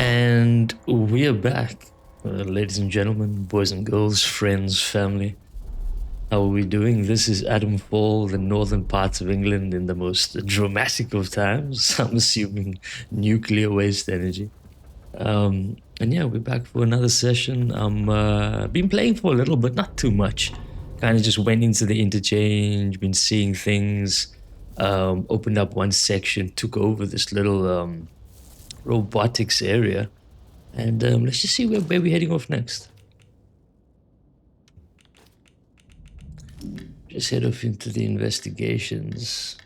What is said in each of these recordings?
And we are back, ladies and gentlemen, boys and girls, friends, family. How are we doing? This is Atomfall, the northern parts of England in the most dramatic of times. I'm assuming nuclear waste energy. And yeah, we're back for another session. I'm been playing for a little, but not too much. Kind of just went into the interchange, been seeing things. Opened up one section, took over this little robotics area. And let's just see where we're heading off next. Just head off into the investigations.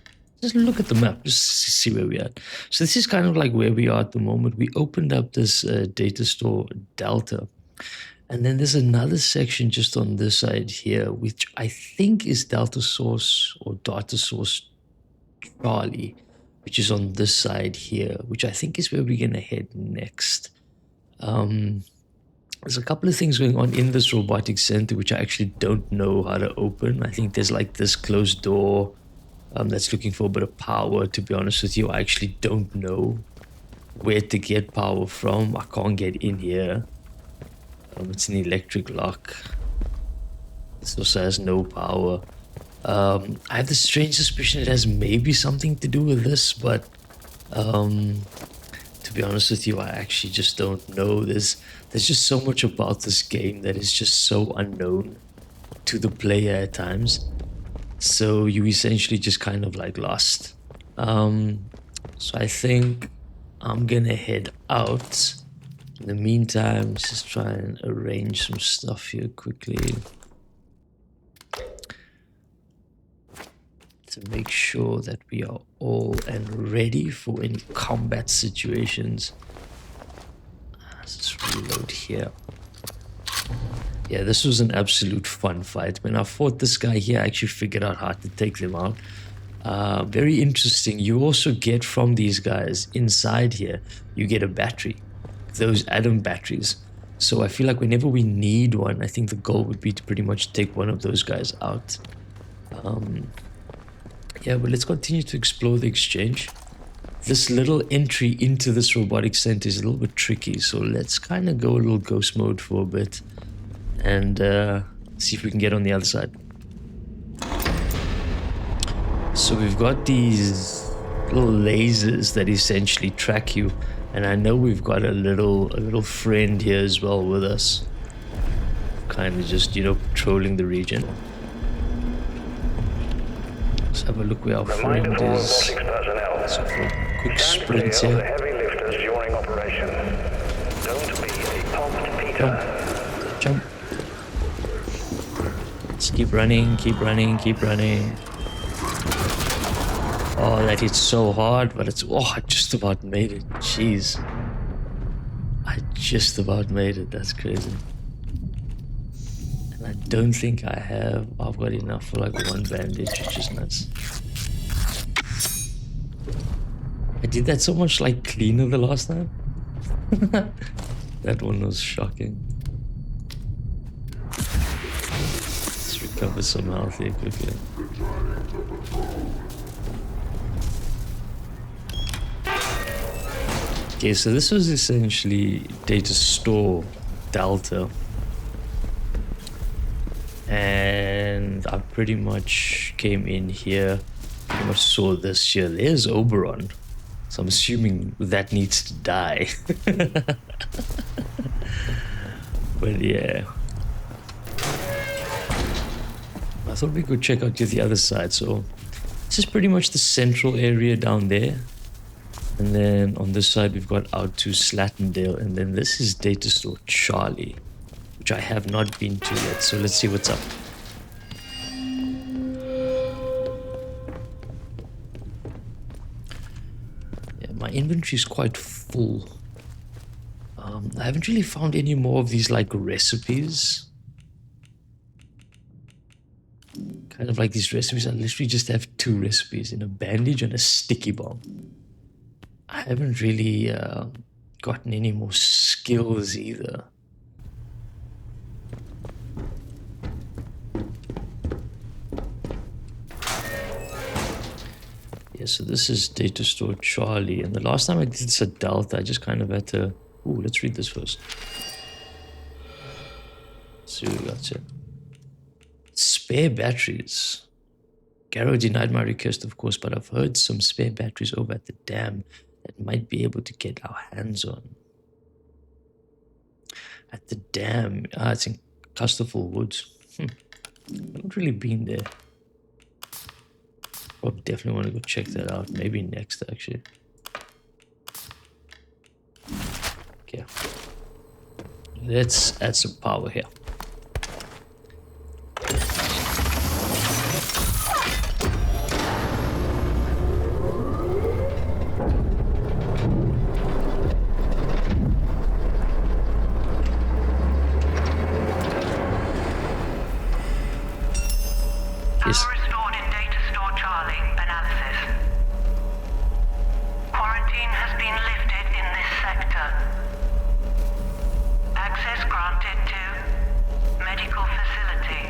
Just look at the map, just see where we're at. So this is kind of like where we are at the moment. We opened up this data store Delta. And then there's another section just on this side here, which I think is Delta Source or Data Source Charlie, which is on this side here, which I think is where we're going to head next. There's a couple of things going on in this robotics center which I actually don't know how to open. I think there's like this closed door that's looking for a bit of power. To be honest with you, I actually don't know where to get power from. I can't get in here. It's an electric lock. This also has no power. I have the strange suspicion it has maybe something to do with this, but to be honest with you, I actually just don't know. There's just so much about this game that is just so unknown to the player at times. So you essentially just kind of like lost. So I think I'm gonna head out. In the meantime, let's just try and arrange some stuff here quickly to make sure that we are all and ready for any combat situations. Let's just reload here. Yeah, this was an absolute fun fight. When I fought this guy here, I actually figured out how to take them out. Very interesting. You also get from these guys inside here, you get a battery. Those atom batteries. So I feel like whenever we need one, I think the goal would be to pretty much take one of those guys out. Yeah, but let's continue to explore the exchange. This little entry into this robotic center is a little bit tricky, so let's kind of go a little ghost mode for a bit and see if we can get on the other side. So we've got these little lasers that essentially track you, and I know we've got a little friend here as well with us, kind of just, you know, patrolling the region. Let's have a look where our friend is. So for a quick sprint here. Jump. Let's keep running. Oh, that hit so hard, but it's... Oh, I just about made it. Jeez. I just about made it. That's crazy. And I don't think I've got enough for like one bandage, which is nuts. I did that so much like cleaner the last time. That one was shocking. Let's recover some health here quickly. Okay, so this was essentially data store Delta. And I pretty much came in here, pretty much saw this here. There's Oberon. So I'm assuming that needs to die. But yeah. I thought we could check out to the other side. So this is pretty much the central area down there. And then on this side, we've got out to Slattendale. And then this is Data Store Charlie, which I have not been to yet. So let's see what's up. Yeah, my inventory is quite full. I haven't really found any more of these like recipes. Kind of like these recipes. I literally just have 2 recipes in a bandage and a sticky bomb. I haven't really gotten any more skills either. Yeah, so this is Data Store Charlie, and the last time I did this at Delta, I just kind of had to Ooh, let's read this first. See what we got here. Spare batteries. Garrow denied my request, of course, but I've heard some spare batteries over at the dam that might be able to get our hands on. At the dam? It's in Custaful Woods. I've not really been there. Oh, definitely want to go check that out. Maybe next, actually. Okay. Let's add some power here. Yes. Power restored in data store Charlie. Analysis. Quarantine has been lifted in this sector. Access granted to medical facility.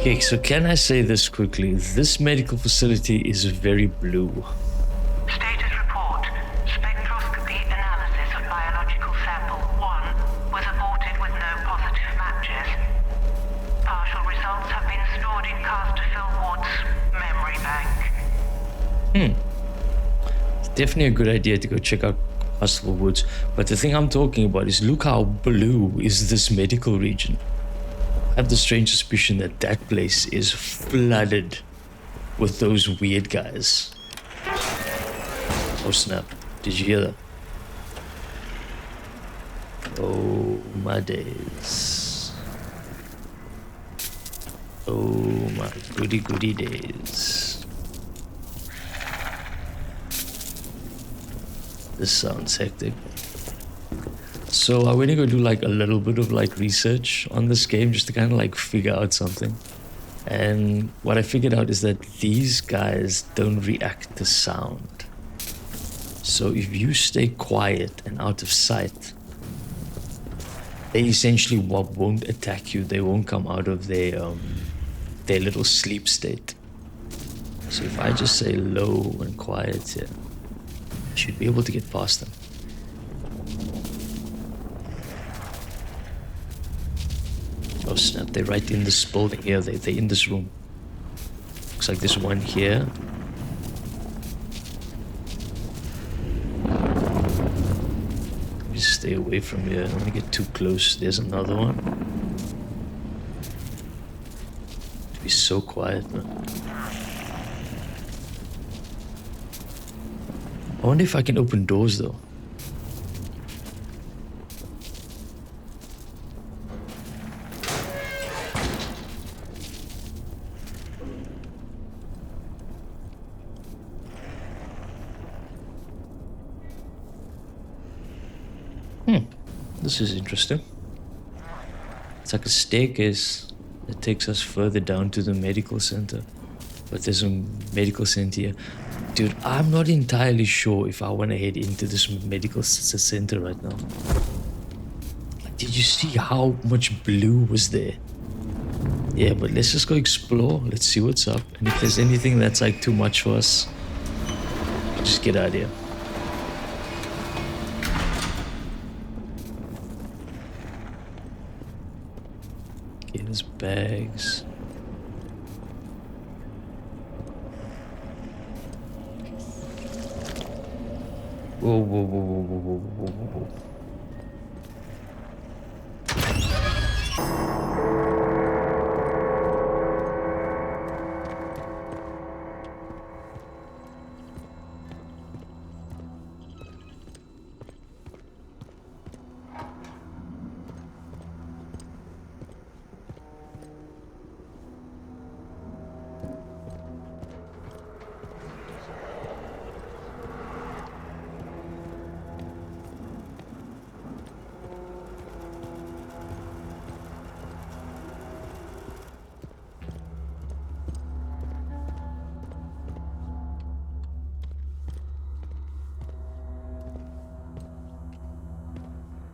Okay, so can I say this quickly? This medical facility is very blue. Status report. Spectroscopy analysis of biological sample 1 was aborted with no positive matches. Partial results have been stored in Casterfield Ward's memory bank. It's definitely a good idea to go check out Casterfield Woods. But the thing I'm talking about is look how blue is this medical region. I have the strange suspicion that that place is flooded with those weird guys. Oh snap, did you hear that? Oh my days. Oh my goody days. This sounds hectic. So I went to go do like a little bit of like research on this game just to kind of like figure out something. And what I figured out is that these guys don't react to sound. So if you stay quiet and out of sight, they essentially won't attack you. They won't come out of their little sleep state. So if I just say low and quiet here, I should be able to get past them. Oh snap, they're right in this building here. They're in this room. Looks like there's one here. Just stay away from here. I don't want to get too close. There's another one. To be so quiet, man. I wonder if I can open doors though. This is interesting. It's like a staircase that takes us further down to the medical center. But there's a medical center here. Dude, I'm not entirely sure if I want to head into this medical center right now. Like, did you see how much blue was there? Yeah, but let's just go explore. Let's see what's up. And if there's anything that's like too much for us, just get out of here. Okay, there's bags. Whoa, whoa, whoa, whoa, whoa, whoa, whoa, whoa, whoa.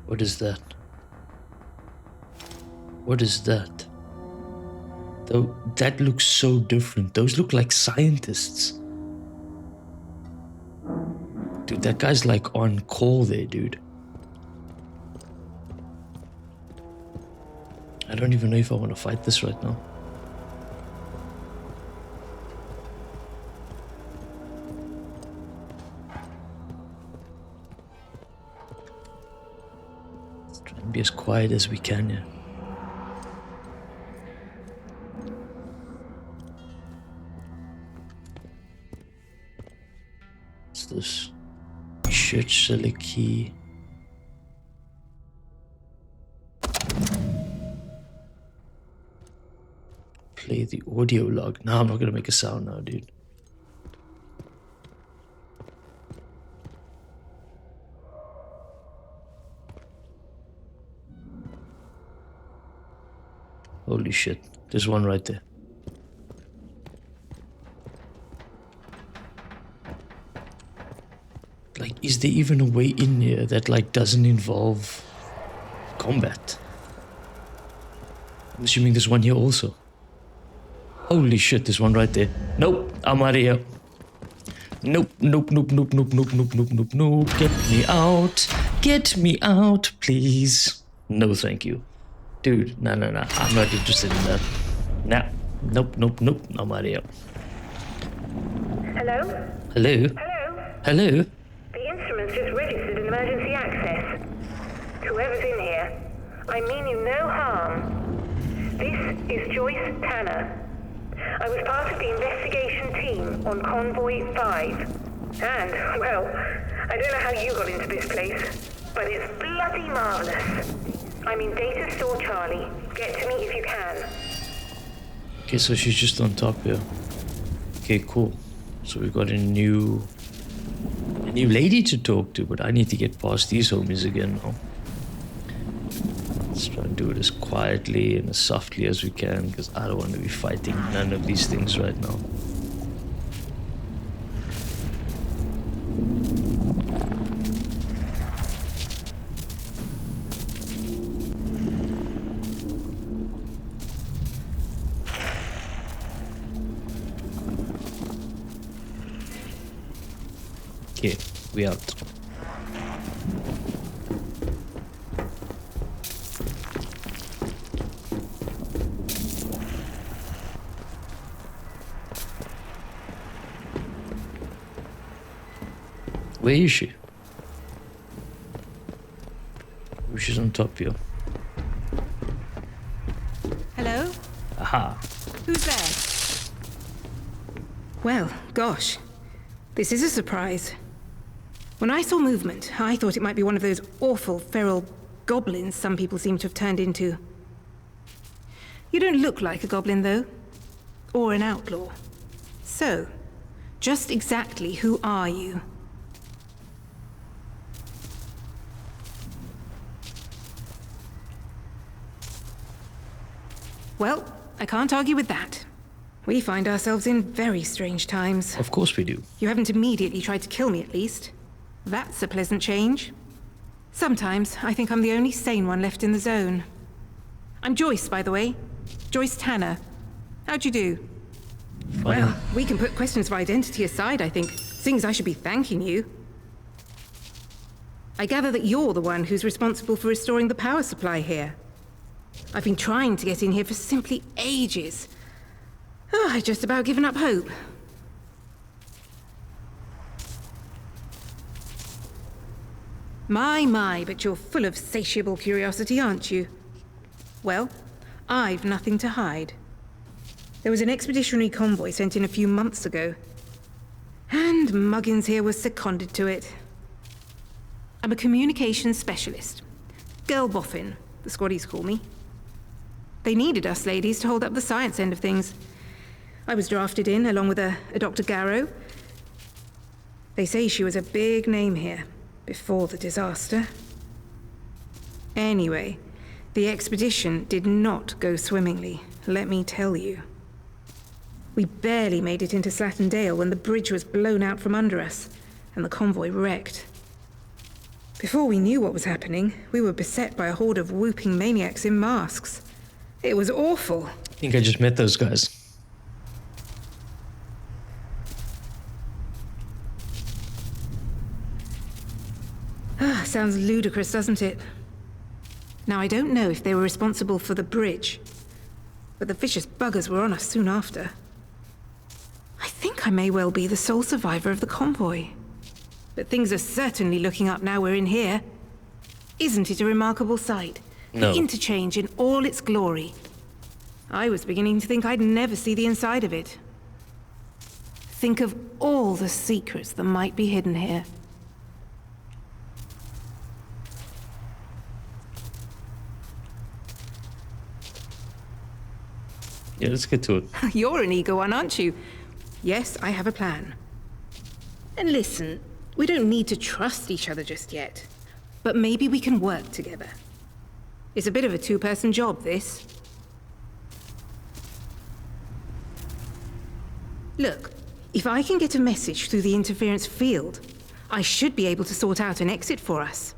What is that? What is that? Though that looks so different. Those look like scientists. Dude, that guy's like on call there, dude. I don't even know if I want to fight this right now. Let's try and be as quiet as we can here. What's this? Church select key. Play the audio log. No, I'm not gonna make a sound now, dude. Holy shit. There's one right there. Like, is there even a way in here that, like, doesn't involve combat? I'm assuming there's one here also. Holy shit, there's one right there. Nope, I'm out of here. Nope, nope, nope, nope, nope, nope, nope, nope, nope, nope. Get me out. Get me out, please. No, thank you. Dude, no. I'm not interested in that. Nah. Nope, nope, nope. I'm out of here. Hello? Hello? Hello? Hello? The instrument's just registered an emergency access. Whoever's in here, I mean you no harm. This is Joyce Tanner. I was part of the investigation team on Convoy 5. And, well, I don't know how you got into this place, but it's bloody marvelous. I'm in Data Store Charlie. Get to me if you can. Okay, so she's just on top here. Okay, cool. So we got a new lady to talk to, but I need to get past these homies again now. Let's try and do it as quietly and as softly as we can, because I don't want to be fighting none of these things right now. Okay, we out. Where is she? Oh, she's on top here. Hello? Aha. Who's there? Well, gosh. This is a surprise. When I saw movement, I thought it might be one of those awful feral goblins some people seem to have turned into. You don't look like a goblin, though. Or an outlaw. So, just exactly who are you? Well, I can't argue with that. We find ourselves in very strange times. Of course we do. You haven't immediately tried to kill me, at least. That's a pleasant change. Sometimes I think I'm the only sane one left in the zone. I'm Joyce, by the way. Joyce Tanner. How'd you do? Fine. Well, we can put questions of identity aside, I think, seeing as I should be thanking you. I gather that you're the one who's responsible for restoring the power supply here. I've been trying to get in here for simply ages. Oh, I've just about given up hope. My, but you're full of satiable curiosity, aren't you? Well, I've nothing to hide. There was an expeditionary convoy sent in a few months ago. And Muggins here was seconded to it. I'm a communications specialist. Girl Boffin, the squaddies call me. They needed us ladies to hold up the science end of things. I was drafted in, along with a Dr. Garrow. They say she was a big name here, before the disaster. Anyway, the expedition did not go swimmingly, let me tell you. We barely made it into Slattendale when the bridge was blown out from under us, and the convoy wrecked. Before we knew what was happening, we were beset by a horde of whooping maniacs in masks. It was awful. I think I just met those guys. Sounds ludicrous, doesn't it? Now, I don't know if they were responsible for the bridge, but the vicious buggers were on us soon after. I think I may well be the sole survivor of the convoy. But things are certainly looking up now we're in here. Isn't it a remarkable sight? No. The interchange in all its glory. I was beginning to think I'd never see the inside of it. Think of all the secrets that might be hidden here. Yeah, let's get to it. You're an eager one, aren't you? Yes, I have a plan. And listen, we don't need to trust each other just yet. But maybe we can work together. It's a bit of a two-person job, this. Look, if I can get a message through the interference field, I should be able to sort out an exit for us.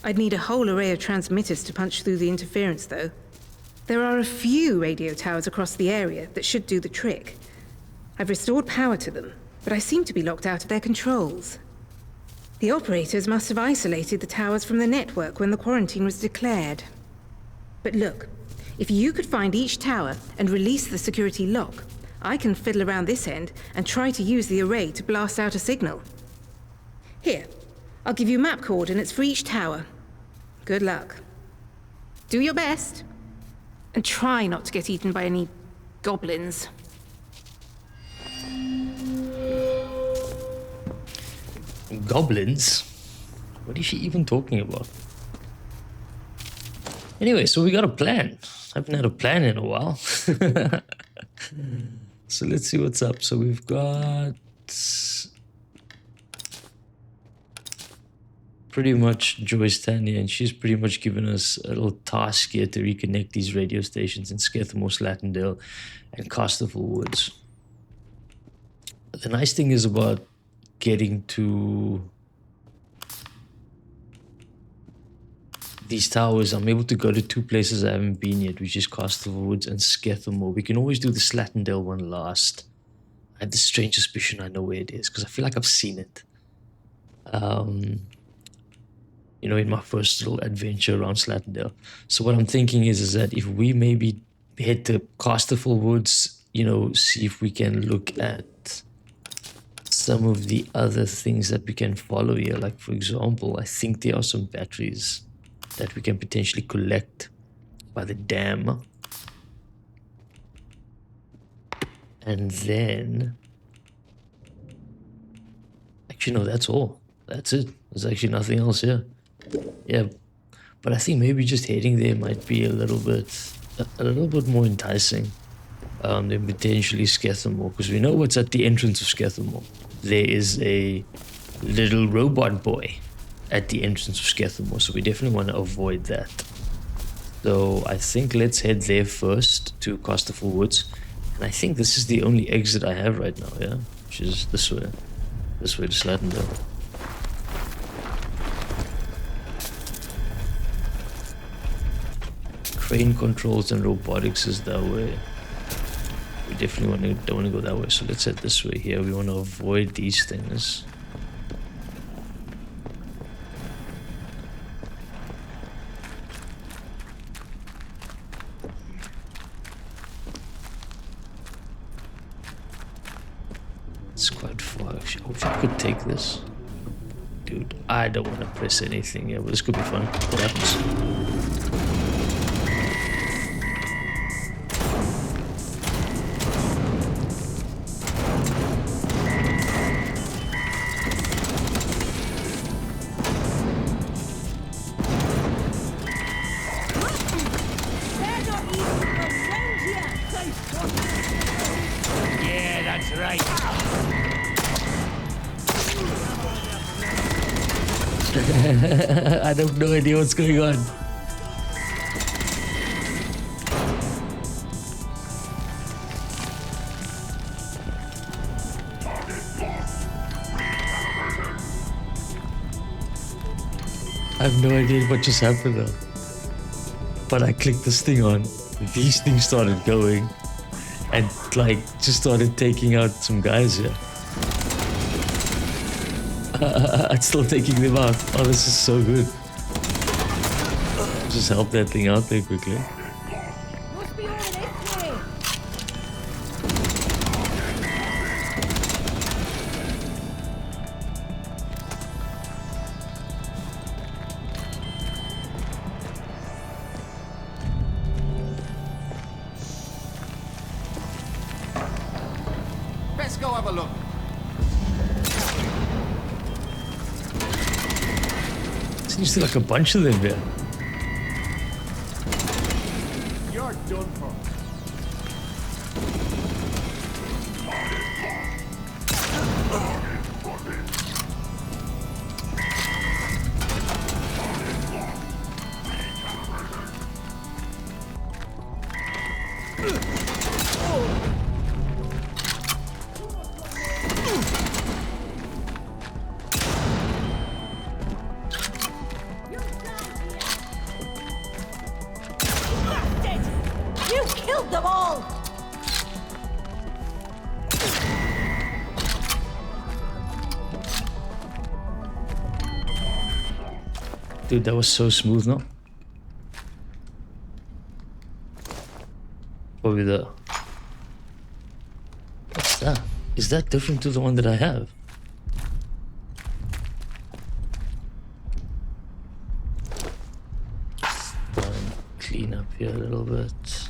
I'd need a whole array of transmitters to punch through the interference, though. There are a few radio towers across the area that should do the trick. I've restored power to them, but I seem to be locked out of their controls. The operators must have isolated the towers from the network when the quarantine was declared. But look, if you could find each tower and release the security lock, I can fiddle around this end and try to use the array to blast out a signal. Here, I'll give you map coordinates for each tower. Good luck. Do your best. And try not to get eaten by any goblins. Goblins? What is she even talking about? Anyway, so we got a plan. I haven't had a plan in a while. So let's see what's up. So we've got pretty much Joyce Tanya, and she's pretty much given us a little task here to reconnect these radio stations in Skethmore, Slatendale, and Casterful Woods. The nice thing is about getting to these towers, I'm able to go to two places I haven't been yet, which is Casterful Woods and Skethmore. We can always do the Slatendale one last. I have the strange suspicion I know where it is, because I feel like I've seen it. You know, in my first little adventure around Slatendale. So what I'm thinking is that if we maybe head to Casterful Woods, you know, see if we can look at some of the other things that we can follow here. Like, for example, I think there are some batteries that we can potentially collect by the dam. And then... Actually, no, that's all. That's it. There's actually nothing else here. Yeah, but I think maybe just heading there might be a little bit more enticing than potentially Skethmore, because we know what's at the entrance of Skethmore. There is a little robot boy at the entrance of Skethmore, so we definitely want to avoid that. So I think let's head there first to Casterful Woods, and I think this is the only exit I have right now, yeah, which is this way to Slatendale. Crane controls and robotics is that way. We definitely don't want to go that way, so let's head this way here. We want to avoid these things. It's quite far actually. I wish I could take this. Dude, I don't want to press anything here, but this could be fun. What happens? I have no idea what's going on. I have no idea what just happened though. But I clicked this thing on. These things started going. And like just started taking out some guys here. It's still taking them out. Oh, this is so good. Just help that thing out there quickly. Must be over this way. Let's go have a look. Seems like a bunch of them here. You're done for. You killed them all! Dude, that was so smooth, no? Probably the... What's that? Is that different to the one that I have? Clean up here a little bit.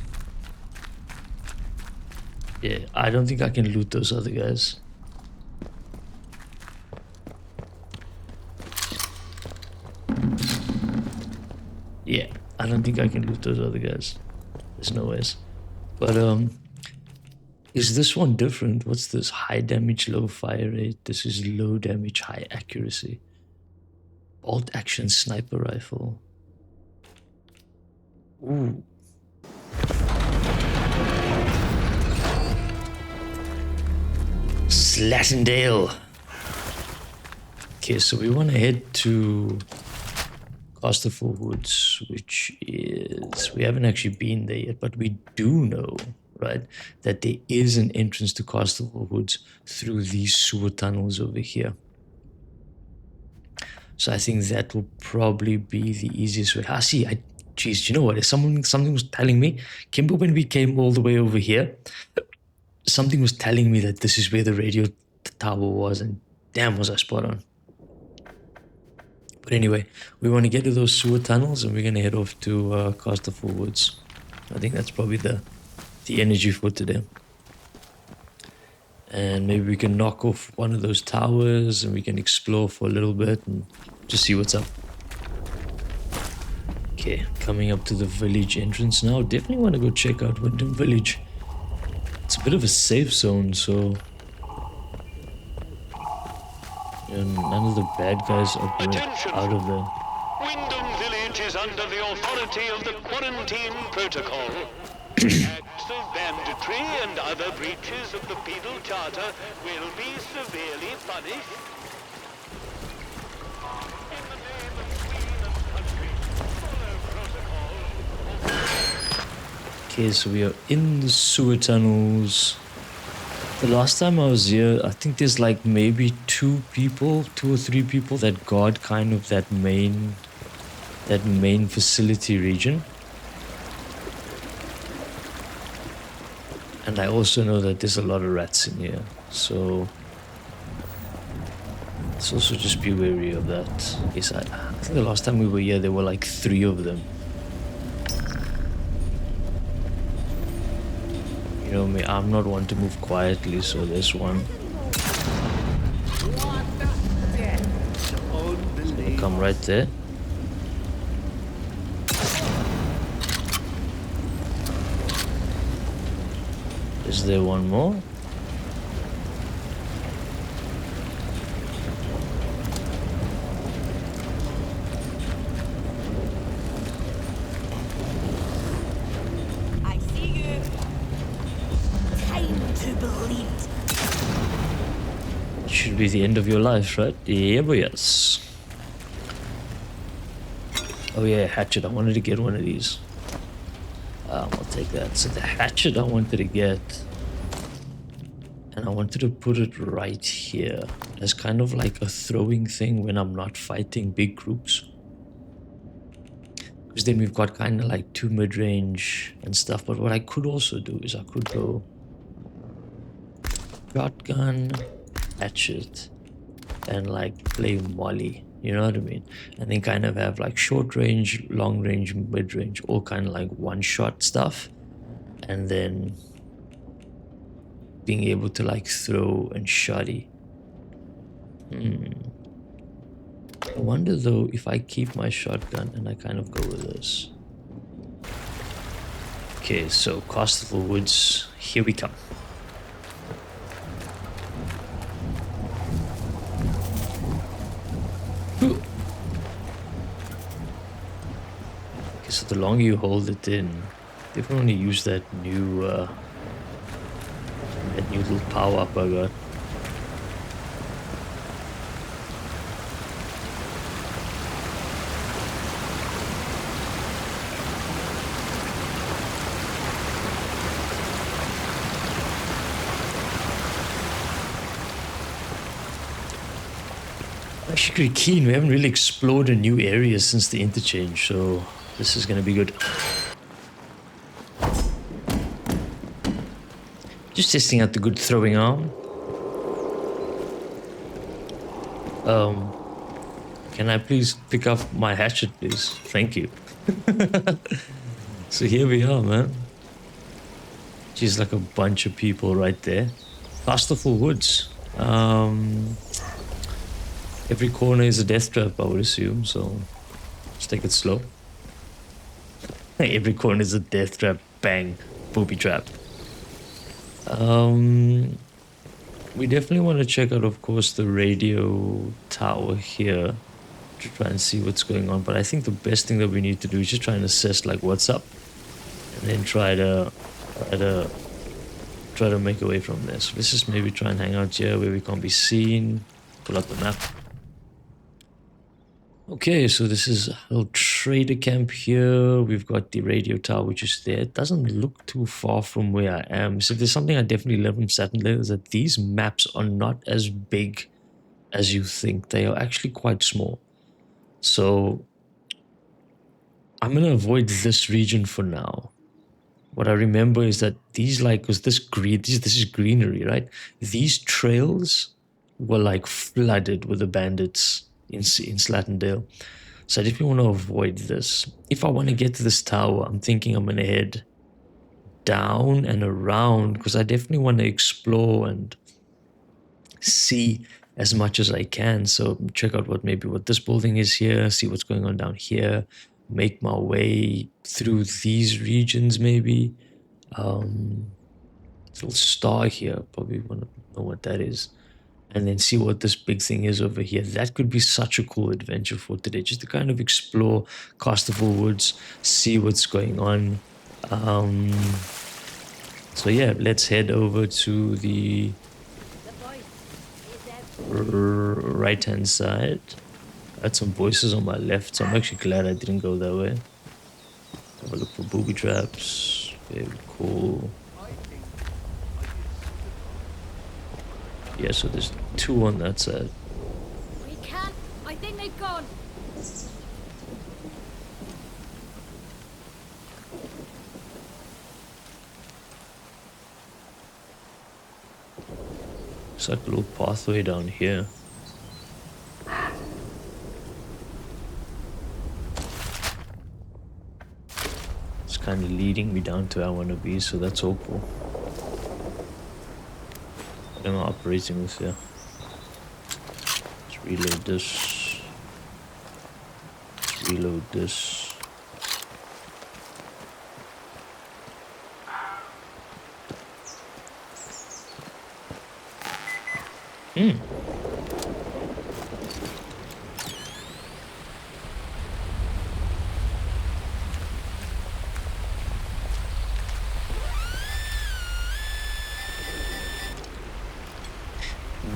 Yeah, I don't think I can loot those other guys. Yeah, I don't think I can loot those other guys. There's no ways. But is this one different? What's this? High damage, low fire rate. This is low damage, high accuracy. Bolt action sniper rifle. Ooh. Slattendale. Okay, so we want to head to Costerful Woods, which is... We haven't actually been there yet, but we do know, right, that there is an entrance to Costerful Woods through these sewer tunnels over here. So I think that will probably be the easiest way. Geez, you know what? Something was telling me, Kimber, when we came all the way over here, something was telling me that this is where the radio tower was, and damn, was I spot on. But anyway, we want to get to those sewer tunnels, and we're going to head off to Costerful Woods. I think that's probably the energy for today. And maybe we can knock off one of those towers, and we can explore for a little bit and just see what's up. Okay, coming up to the village entrance now. Definitely want to go check out Wyndham Village. It's a bit of a safe zone, so none of the bad guys are out of there. Wyndham Village is under the authority of the quarantine protocol. Acts of banditry and other breaches of the penal charter will be severely punished. In the name of Queen and country, follow protocol. Okay, so we are in the sewer tunnels. The last time I was here, I think there's like maybe two or three people that guard kind of that main facility region. And I also know that there's a lot of rats in here, so let's also just be wary of that. Yes, I think the last time we were here, there were like 3 of them. You know me, I'm not one to move quietly, so there's one. They come right there. Is there one more? I see you. Time to believe it. Should be the end of your life, right? Yeah, but yes. Oh yeah, hatchet. I wanted to get one of these. I'll take that. So the hatchet I wanted to get And I wanted to put it right here as kind of like a throwing thing when I'm not fighting big groups. Because then we've got kind of like 2 mid-range and stuff. But what I could also do is I could go shotgun, hatchet, and like play Molly. You know what I mean? And then kind of have like short range, long range, mid range, all kind of like one shot stuff. And then being able to like throw and shotty. I wonder though if I keep my shotgun and I kind of go with this. Okay, so Castlefull Woods, here we come. Okay, so the longer you hold it in, definitely use that new little power up I got. Actually pretty keen. We haven't really explored a new area since the interchange, so this is gonna be good. Just testing out the good throwing arm. Can I please pick up my hatchet, please? Thank you. So here we are, man. Geez, like a bunch of people right there. Castlefull Woods. Every corner is a death trap, I would assume, so let's take it slow. Every corner is a death trap, bang, booby trap. We definitely want to check out, of course, the radio tower here to try and see what's going on. But I think the best thing that we need to do is just try and assess like what's up, and then try to make a way from there. So let's just maybe try and hang out here where we can't be seen. Pull up the map. Okay, so this is a little trader camp here. We've got the radio tower, which is there. It doesn't look too far from where I am. So if there's something I definitely learned from Saturn later is that these maps are not as big as you think. They are actually quite small. So I'm going to avoid this region for now. What I remember is that these like, was this green, this is greenery, right? These trails were like flooded with the bandits in Slatendale. So I definitely want to avoid this. If I want to get to this tower, I'm thinking I'm going to head down and around because I definitely want to explore and see as much as I can. So check out what this building is here, see what's going on down here, make my way through these regions maybe. Little star here, probably want to know what that is. And then see what this big thing is over here. That could be such a cool adventure for today, just to kind of explore Castlefull Woods, see what's going on. So yeah, let's head over to the right-hand side. I had some voices on my left, so I'm actually glad I didn't go that way. Have a look for booby traps. Very cool. Yeah, so there's 2 on that side. We can't. I think they've gone. It's like a little pathway down here. It's kind of leading me down to where I want to be, so that's all cool. What am I operating with here? Let's reload this. Let's reload this.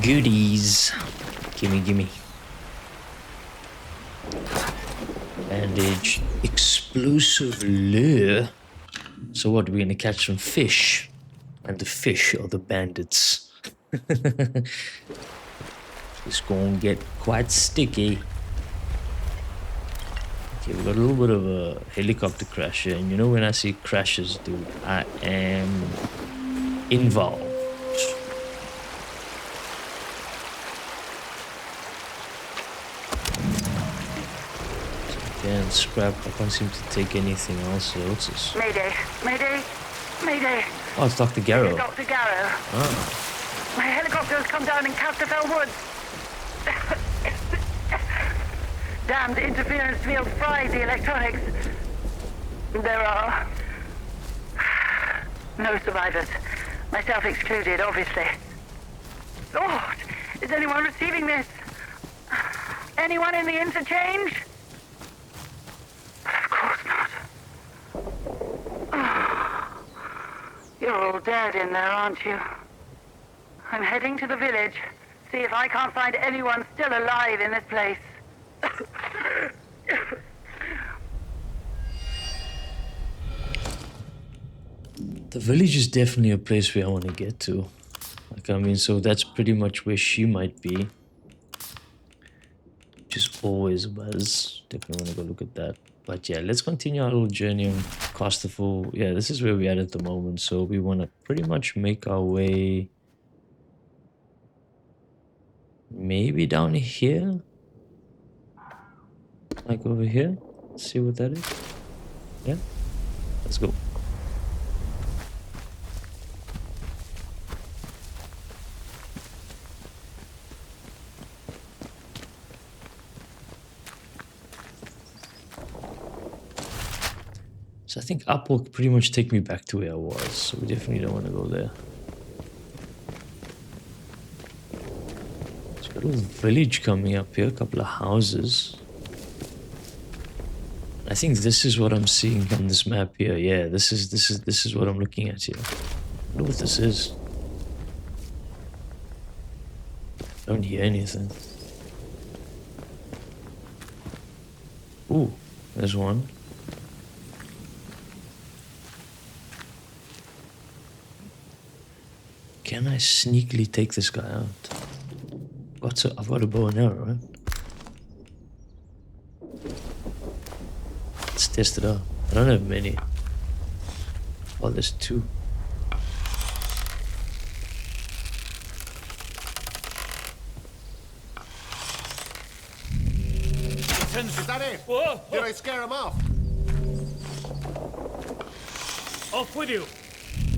Goodies. Gimme. Bandage. Explosive lure. So what, we're gonna catch some fish. And the fish are the bandits. It's gonna get quite sticky. Okay, we got a little bit of a helicopter crash here, and you know when I see crashes, dude, I am involved. And scrap. I can't seem to take anything else. So what's this? Mayday, mayday, mayday. Oh, it's Dr. Garrow. It's Dr. Garrow. Ah. My helicopter's come down in Casterfell Woods. Damned interference field fried the electronics. There are no survivors. Myself excluded, obviously. Lord, is anyone receiving this? Anyone in the interchange? Of course not. Oh, you're all dead in there, aren't you? I'm heading to the village. See if I can't find anyone still alive in this place. The village is definitely a place where I want to get to. Like, I mean, so that's pretty much where she might be. Which is always a buzz. Definitely want to go look at that. But yeah, let's continue our little journey on Casterfall. Yeah, this is where we're at the moment. So we want to pretty much make our way maybe down here. Like over here. Let's see what that is. Yeah, let's go. So I think up will pretty much take me back to where I was, so we definitely don't want to go there. There's got a little village coming up here, a couple of houses. I think this is what I'm seeing on this map here. Yeah, this is what I'm looking at here. I wonder what this is. I don't hear anything. Ooh, there's one. Can I sneakily take this guy out? I've got a bow and arrow, right? Let's test it out. I don't have many. Oh, there's two. Is that it? Whoa! Did I scare him off? Off with you!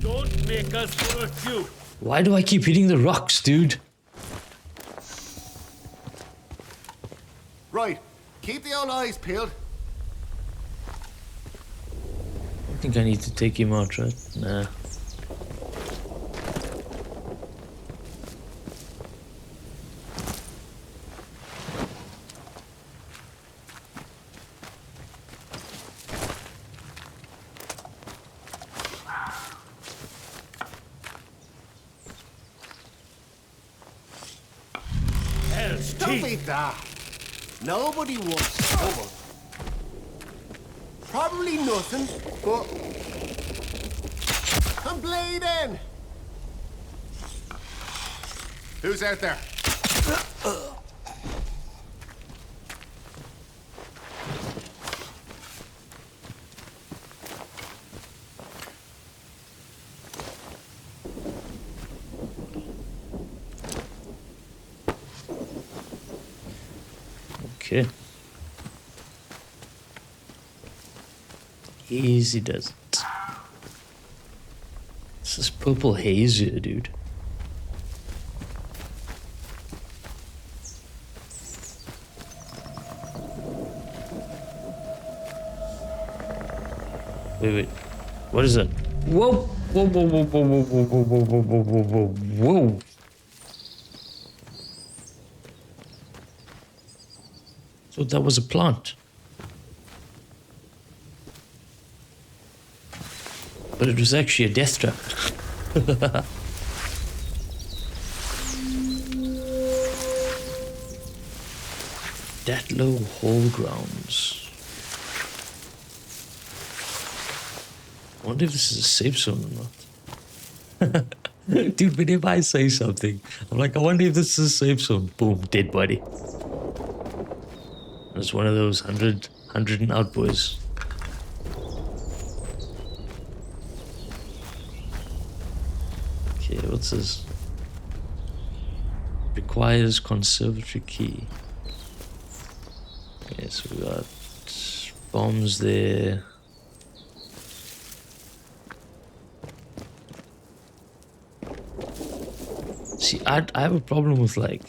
Don't make us hurt you! Why do I keep hitting the rocks, dude? Right. Keep the old eyes peeled. I think I need to take him out, right? Nah. Hell's Don't teeth! be that. Nobody wants trouble. Probably nothing, but I'm bleeding. Who's out there? Okay. Easy does it. This is purple haze here, dude. Wait. What is that? Whoa! Whoa, whoa, whoa, whoa, whoa, whoa, whoa, whoa, whoa, whoa, whoa, whoa. So that was a plant. But it was actually a death trap. That low hole grounds. I wonder if this is a safe zone or not. Dude, whenever I say something, I'm like, I wonder if this is a safe zone. Boom, dead body. It's one of those 100 and out boys. Okay, what's this? Requires conservatory key. Okay, so we got bombs there. See, I have a problem with like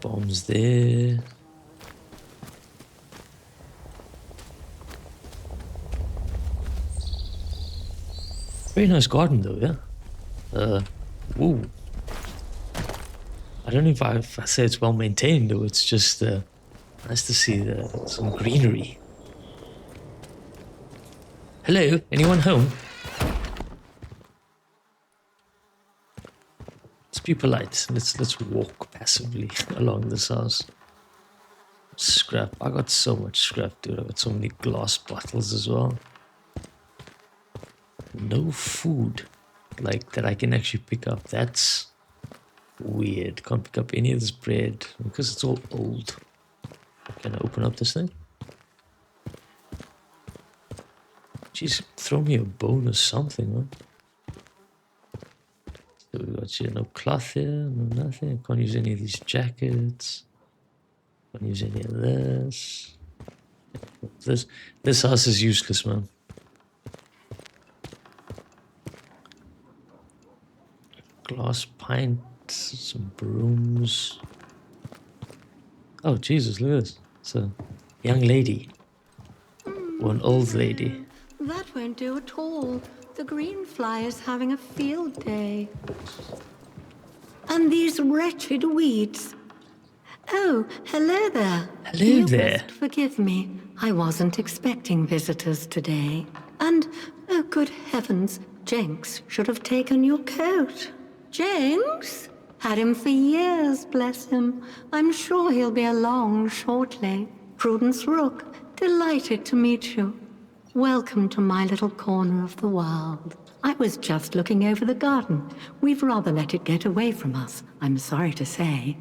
bombs there. Very nice garden though, yeah. Woo. I don't know if I say it's well maintained or it's just nice to see some greenery. Hello, anyone home? Let's be polite. Let's walk passively along this house. Scrap. I got so much scrap, dude. I got so many glass bottles as well. No food, like that I can actually pick up. That's weird. Can't pick up any of this bread because it's all old. Can I open up this thing? Jeez, throw me a bone or something, man. So we got here no cloth here, no nothing. I can't use any of these jackets. Can't use any of this. This house is useless, man. Glass pint, some brooms. Oh Jesus, look at this. It's a young lady. Or an old lady. That won't do at all. The green fly is having a field day. And these wretched weeds. Oh, hello there. Hello there. You must forgive me. I wasn't expecting visitors today. And, oh good heavens, Jenks should have taken your coat. Jenks? Had him for years, bless him. I'm sure he'll be along shortly. Prudence Rook, delighted to meet you. Welcome to my little corner of the world. I was just looking over the garden. We've rather let it get away from us, I'm sorry to say.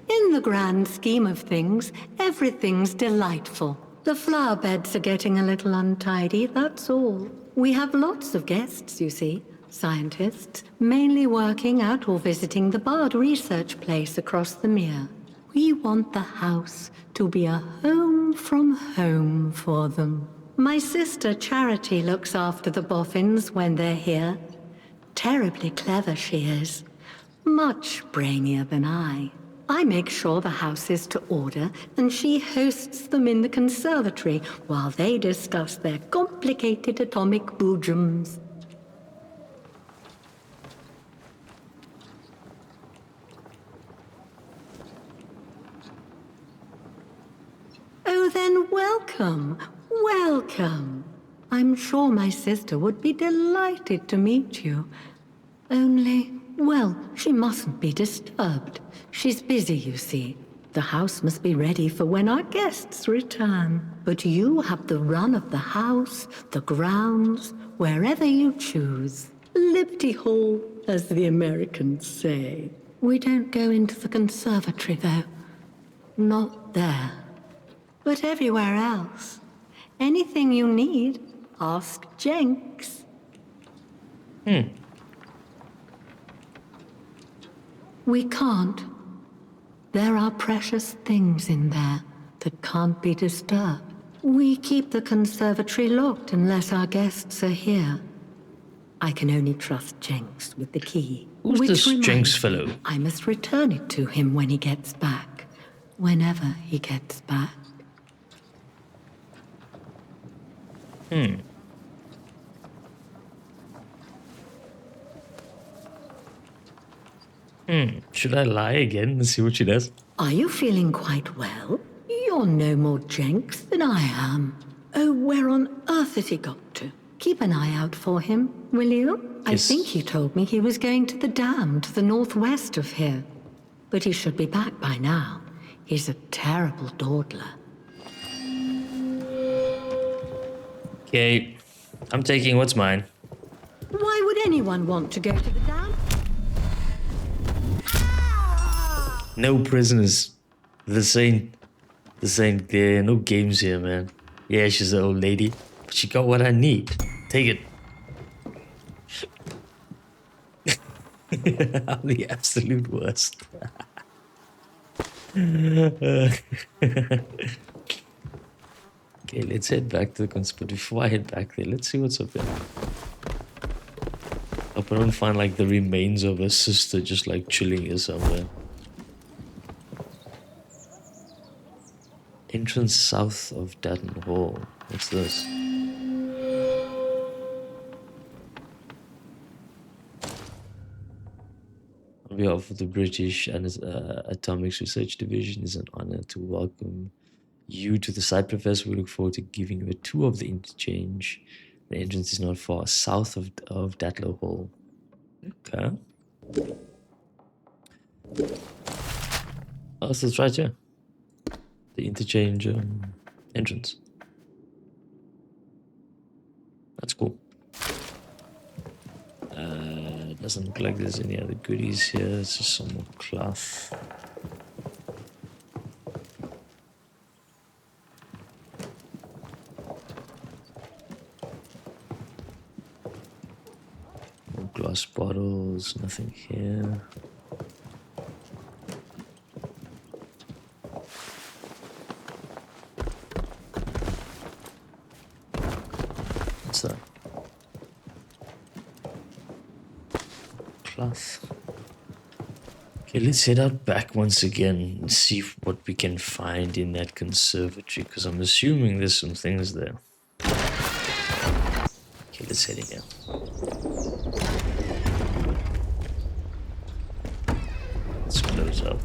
In the grand scheme of things, everything's delightful. The flower beds are getting a little untidy, that's all. We have lots of guests, you see. Scientists, mainly working at or visiting the Bard research place across the mere. We want the house to be a home from home for them. My sister Charity looks after the boffins when they're here. Terribly clever she is. Much brainier than I. I make sure the house is to order, and she hosts them in the conservatory while they discuss their complicated atomic boojums. Oh, then welcome, welcome. I'm sure my sister would be delighted to meet you. Only, well, she mustn't be disturbed. She's busy, you see. The house must be ready for when our guests return. But you have the run of the house, the grounds, wherever you choose. Liberty Hall, as the Americans say. We don't go into the conservatory, though. Not there. But everywhere else. Anything you need, ask Jenks. We can't. There are precious things in there that can't be disturbed. We keep the conservatory locked unless our guests are here. I can only trust Jenks with the key. Who's this Jenks fellow? I must return it to him when he gets back. Whenever he gets back. Should I lie again and see what she does? Are you feeling quite well? You're no more Jenks than I am. Oh, where on earth has he got to? Keep an eye out for him, will you? I think he told me he was going to the dam to the northwest of here. But he should be back by now. He's a terrible dawdler. Okay, I'm taking what's mine. Why would anyone want to go to the dam? No prisoners. This ain't there. No games here, man. Yeah, she's an old lady, but she got what I need. Take it. I'm the absolute worst. Okay, let's head back to the but before I head back there, let's see what's up there. Hope I don't find like the remains of her sister just like chilling here somewhere. Entrance south of Datton Hall. What's this? On behalf of the British and Atomics Research Division, it's an honor to welcome you to the site, Professor. We look forward to giving you a tour of the interchange. The entrance is not far south of Datlow Hall. Okay. Oh, so it's right here. The interchange entrance. That's cool. Doesn't look like there's any other goodies here. It's just some more cloth. More glass bottles, nothing here. What's that? Cloth. Okay, let's head out back once again and see what we can find in that conservatory, because I'm assuming there's some things there. Okay, let's head again. Let's close up.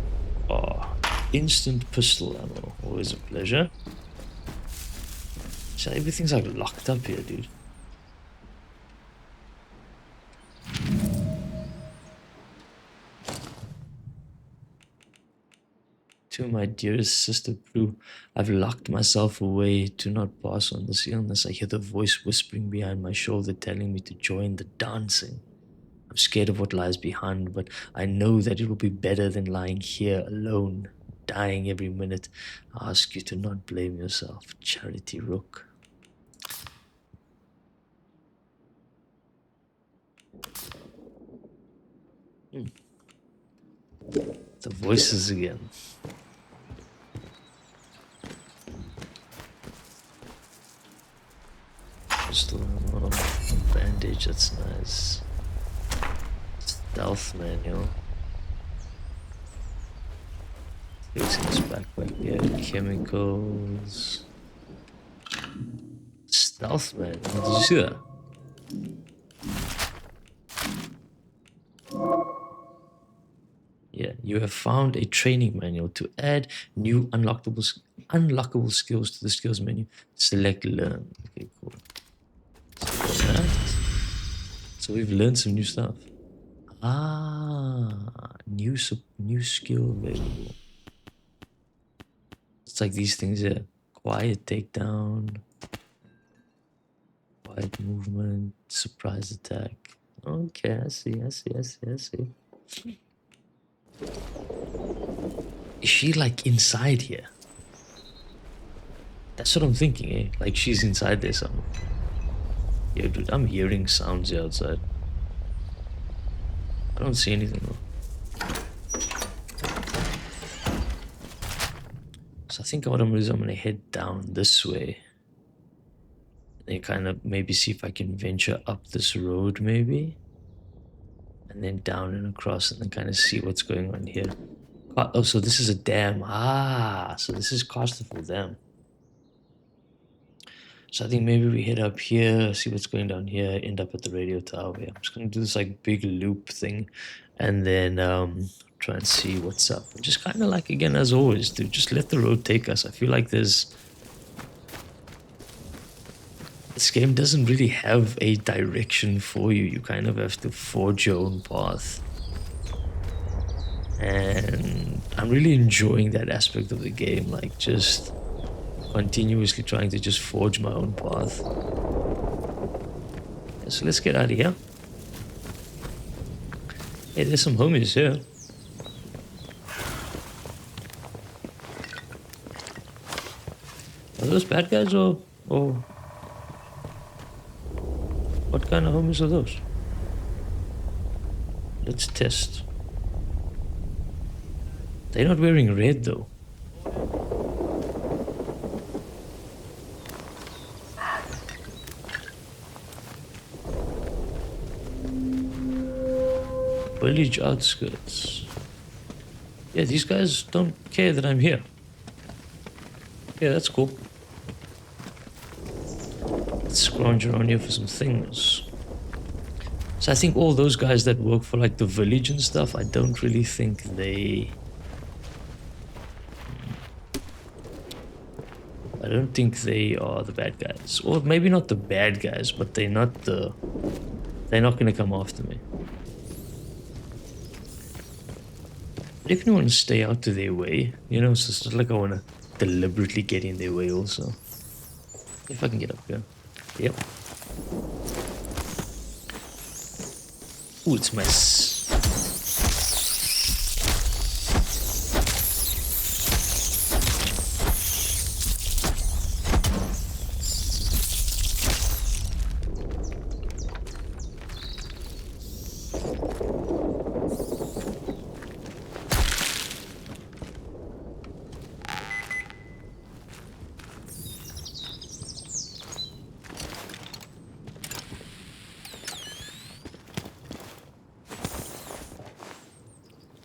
Oh, instant pistol ammo. Always a pleasure. So everything's like locked up here, dude. To my dearest sister Prue, I've locked myself away to not pass on this illness. I hear the voice whispering behind my shoulder telling me to join the dancing. I'm scared of what lies behind, but I know that it will be better than lying here alone, dying every minute. I ask you to not blame yourself, Charity Rook. The voices again. Just a bandage, that's nice. Stealth manual. What's in this backpack? Yeah, chemicals. Stealth manual. Did you see that? Yeah, you have found a training manual to add new unlockable skills to the skills menu. Select learn. Okay, cool. So we've learned some new stuff. New skill available. It's like these things here. Quiet takedown. Quiet movement. Surprise attack. Okay, I see. Is she like inside here? That's what I'm thinking, eh? Like she's inside there somewhere. Yo, dude, I'm hearing sounds here outside. I don't see anything though. So I think what I'm gonna do is I'm gonna head down this way. And then kind of maybe see if I can venture up this road maybe. And then down and across and then kind of see what's going on here. Oh, so this is a dam. So this is Costerful Dam. So I think maybe we head up here, see what's going down here, end up at the radio tower. Yeah, I'm just gonna do this like big loop thing and then try and see what's up. And just kind of like, again, as always, dude, just let the road take us. I feel like this game doesn't really have a direction for you. You kind of have to forge your own path. And I'm really enjoying that aspect of the game, like just continuously trying to just forge my own path. So let's get out of here. Hey, there's some homies here. Are those bad guys or what kind of homies are those? Let's test. They're not wearing red though. Village outskirts. Yeah, these guys don't care that I'm here. Yeah, that's cool. Let's scrounge around here for some things. So I think all those guys that work for like the village and stuff, I don't really think they... I don't think they are the bad guys. Or maybe not the bad guys, but they're not the... They're not gonna come after me. I definitely want to stay out of their way. You know, so it's not like I want to deliberately get in their way also. If I can get up here. Yep. Ooh, it's mess.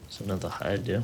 It's another hide, yeah.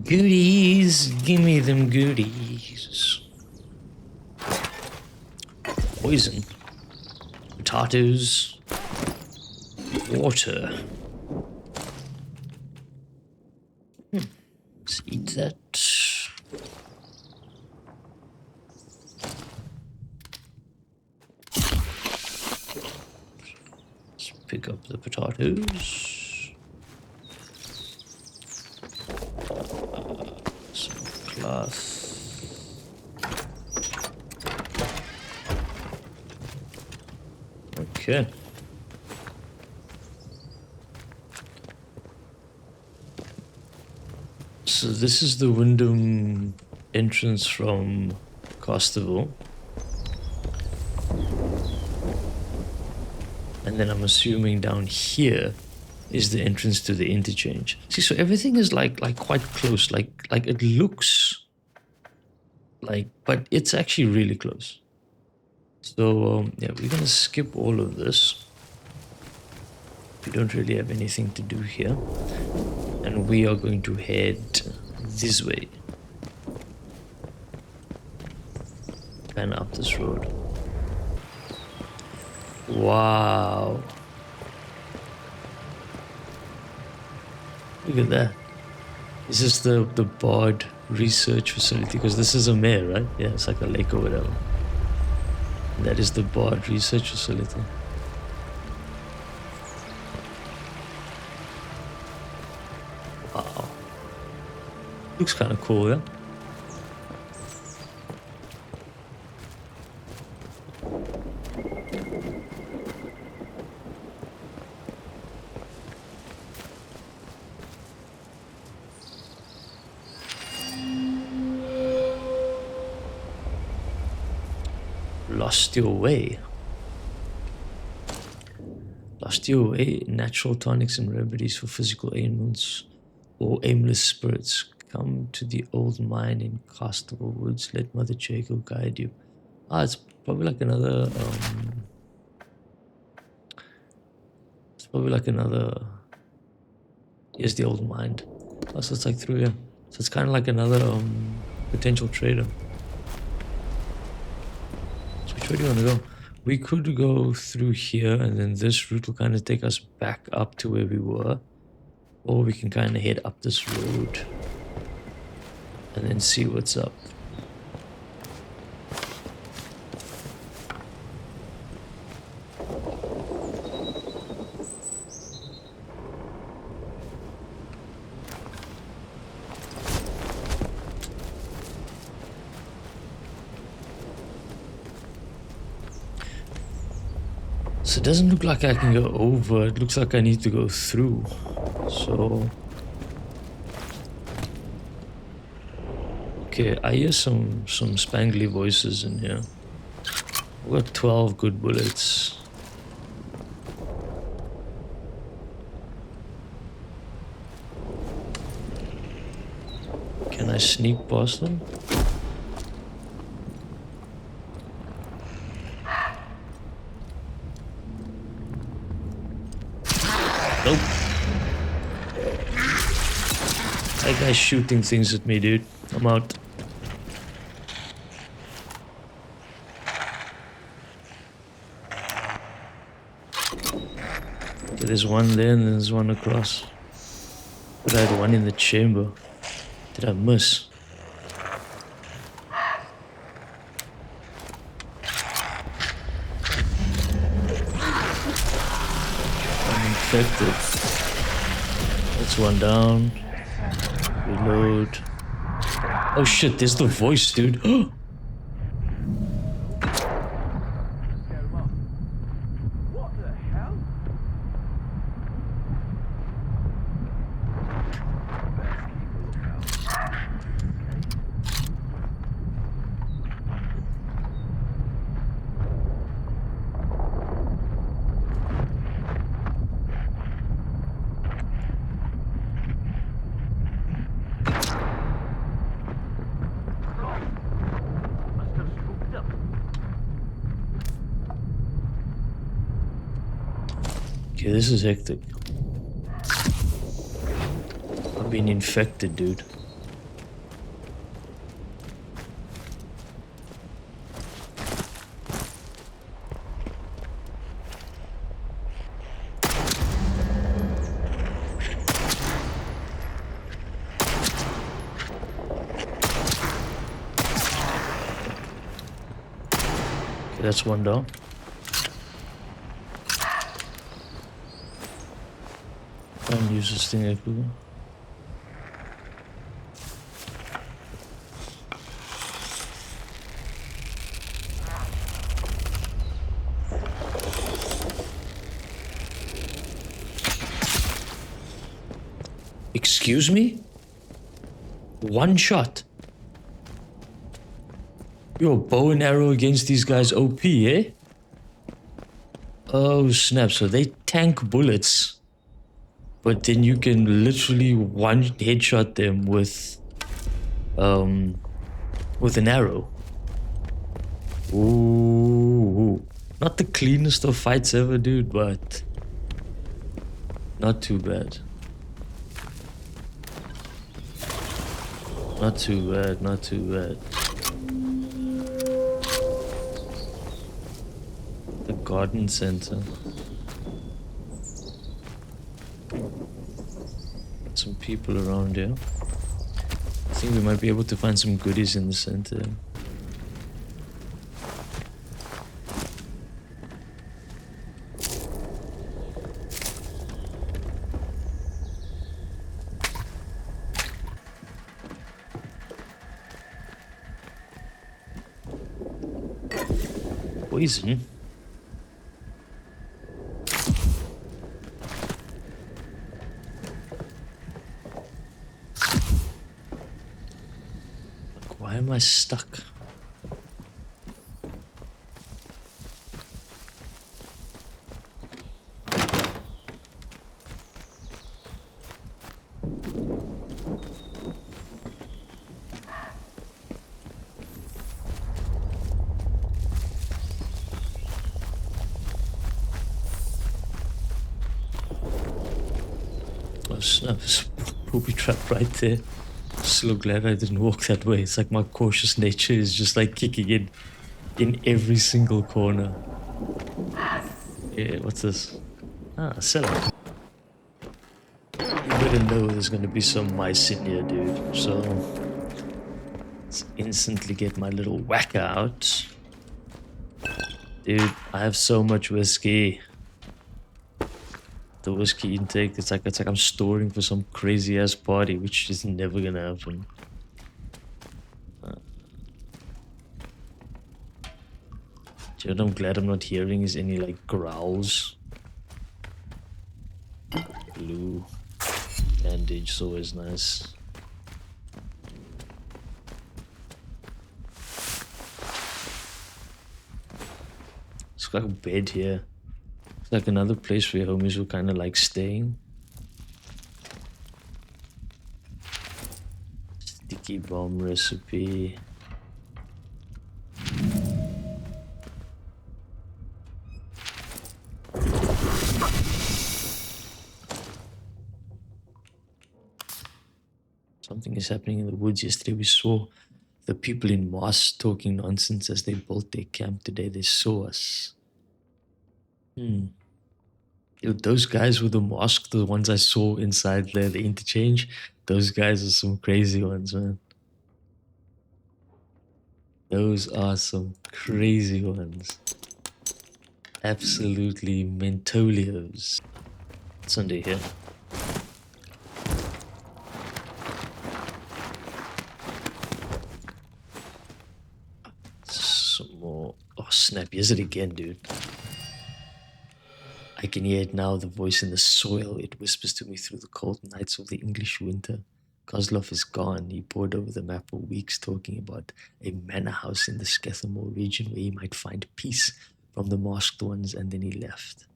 Goodies, give me them goodies. Poison, potatoes, water. Let's eat that. Let's pick up the potatoes. Okay. So this is the Wyndham entrance from Costerville. And then I'm assuming down here is the entrance to the interchange. See, so everything is like quite close. Like it looks like, but it's actually really close. So yeah, we're gonna skip all of this. We don't really have anything to do here, and we are going to head this way and up this road. Wow, look at that. This is the Bard research facility, because this is a mare, right? Yeah, it's like a lake or whatever. That is the Bard research facility. Wow. Looks kind of cool, yeah? Lost your way. Lost your way. Natural tonics and remedies for physical ailments or aimless spirits. Come to the old mine in Castable Woods. Let Mother Jacob guide you. Ah, it's probably like another. It's probably like another. Here's the old mine. Oh, so it's like through here. So it's kind of like another potential trader. So which way do you want to go? We could go through here, and then this route will kind of take us back up to where we were. Or we can kind of head up this road and then see what's up. So it doesn't look like I can go over, it looks like I need to go through. So... okay, I hear some spangly voices in here. We've got 12 good bullets. Can I sneak past them? Nope. That guy's shooting things at me, dude. I'm out. Okay, there's one there and there's one across. But I had one in the chamber. Did I miss? I'm infected. That's one down. Reload. Oh shit, there's the voice, dude. Okay, this is hectic. I've been infected, dude. Okay, that's one down. And use this thing everywhere. Excuse me? One shot. Yo, bow and arrow against these guys OP, eh? Oh snap, so they tank bullets. But then you can literally one headshot them with an arrow. Ooh. Not the cleanest of fights ever, dude, but not too bad. Not too bad, not too bad. The garden center. Some people around here. I think we might be able to find some goodies in the center. Poison? Why am I stuck? Oh snap, there's a booby trap right there. So glad I didn't walk that way. It's like my cautious nature is just like kicking in every single corner. Yeah, what's this? Ah, cellar. You better know there's gonna be some mice in here, dude. So let's instantly get my little whacker out. Dude, I have so much whiskey. The whiskey intake, it's like I'm storing for some crazy ass party, which is never gonna happen. Dude, I'm glad I'm not hearing is any like growls. Blue bandage is always nice. It's got a bed here. It's like another place where homies were kind of like staying. Sticky bomb recipe. Something is happening in the woods. Yesterday we saw the people in Moss talking nonsense as they built their camp. Today they saw us. Dude, those guys with the mosque, the ones I saw inside the interchange, those guys are some crazy ones, man. Those are some crazy ones. Absolutely mentolios. What's under here? Some more. Oh snap, here's it again, dude. I can hear it now, the voice in the soil. It whispers to me through the cold nights of the English winter. Kozlov is gone. He pored over the map for weeks, talking about a manor house in the Skethamore region where he might find peace from the masked ones, and then he left.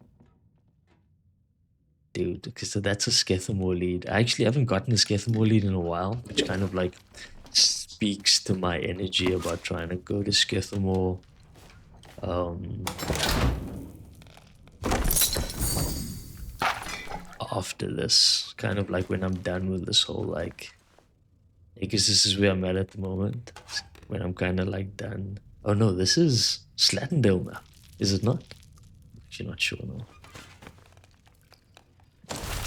Dude, okay, so that's a Skethamore lead. I actually haven't gotten a Skethamore lead in a while, which kind of like speaks to my energy about trying to go to Skethamore. After this, kind of like when I'm done with this whole like, I guess this is where I'm at the moment, when I'm kind of like done. Oh no, this is Slattendale now, is it not? Actually not sure, no.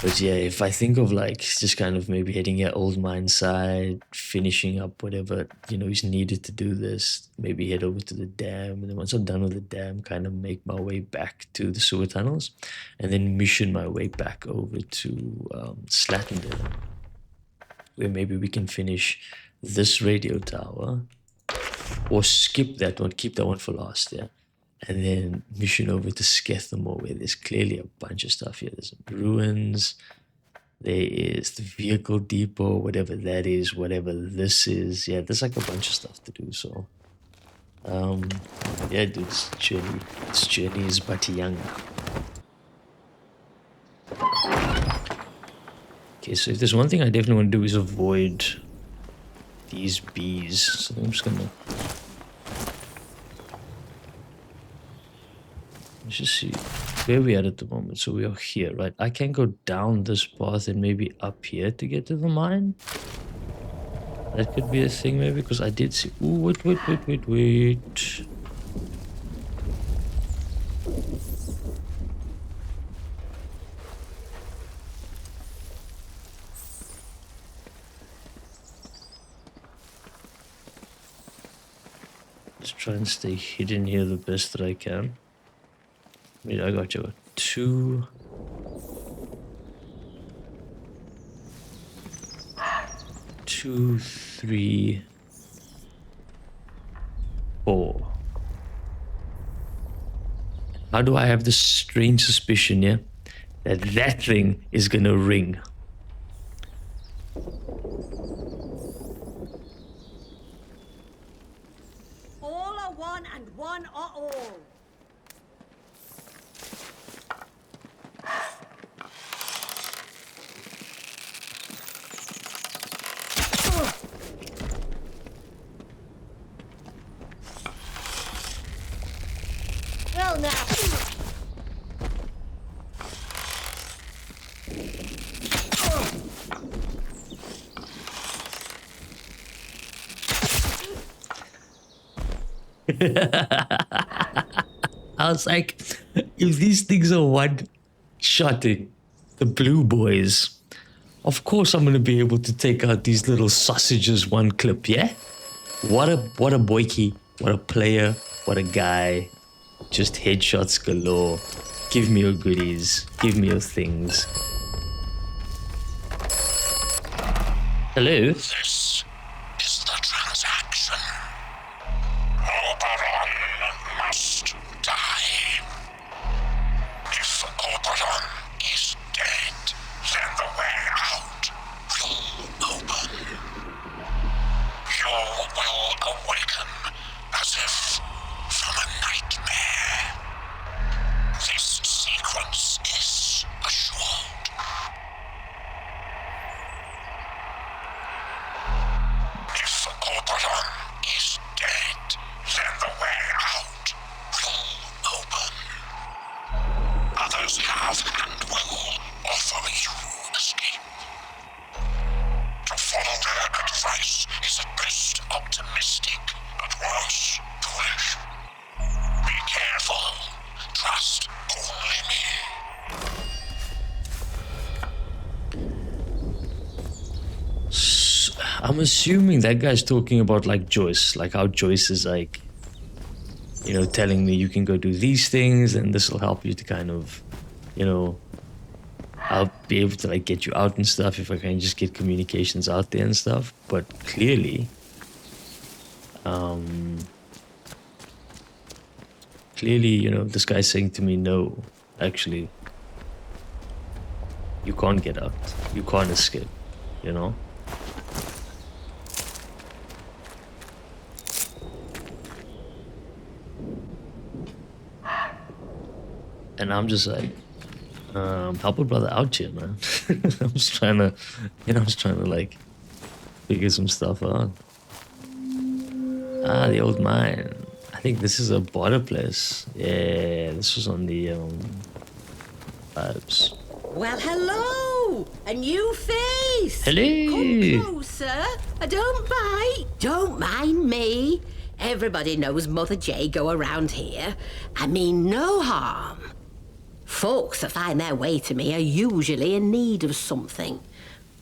But yeah, if I think of like just kind of maybe heading at Old Mine side, finishing up whatever, you know, is needed to do this, maybe head over to the dam, and then once I'm done with the dam, kind of make my way back to the sewer tunnels, and then mission my way back over to Slattendale, where maybe we can finish this radio tower, or skip that one, keep that one for last, yeah. And then mission over to Skethamore, where there's clearly a bunch of stuff here. There's ruins. There is the vehicle depot, whatever that is, whatever this is. Yeah, there's like a bunch of stuff to do. So, yeah, dude, this journey is but young. Okay, so if there's one thing I definitely want to do is avoid these bees. So I'm just gonna. Let's just see where we at the moment. So we are here, right? I can go down this path and maybe up here to get to the mine. That could be a thing maybe, because I did see... Ooh, wait. Just try and stay hidden here the best that I can. Wait, I got you. 2, 2, 3, 4. How do I have this strange suspicion here that that thing is gonna ring? All are one and one are all. Well now. I was like, if these things are one-shotting the blue boys, of course I'm gonna be able to take out these little sausages one clip, yeah? What a boyki, what a player, what a guy. Just headshots galore. Give me your goodies, give me your things. Hello? This is the transaction. Oberon must die. If Oberon is dead, then the way out will open. You will awaken as if from a nightmare. This sequence is assured. If Oberon is dead, then the way out will open. Others have and will offer you escape. To follow their advice is at best optimistic, at worst foolish. Be careful. Trust only me. I'm assuming that guy's talking about like Joyce, like how Joyce is like, you know, telling me you can go do these things and this will help you to kind of, you know, I'll be able to like get you out and stuff if I can just get communications out there and stuff. But clearly, you know, this guy's saying to me, no, actually, you can't get out. You can't escape, you know? And I'm just like, help a brother out here, man. I'm just trying to like figure some stuff out. Ah, the old mine. I think this is a border place. Yeah, this was on the vibes. Well, hello! A new face! Hello! Come closer. Don't bite. Don't mind me. Everybody knows Mother J go around here. I mean no harm. Folks that find their way to me are usually in need of something.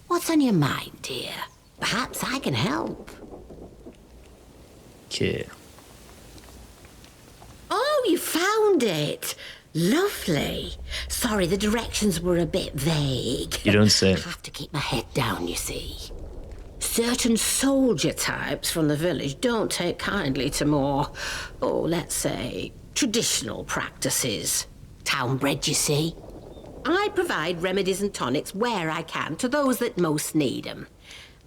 What's on your mind, dear? Perhaps I can help. Okay. Oh, you found it. Lovely. Sorry, the directions were a bit vague. You don't say. I have to keep my head down, you see. Certain soldier types from the village don't take kindly to more, let's say, traditional practices. Town-bred, you see. I provide remedies and tonics where I can to those that most need them.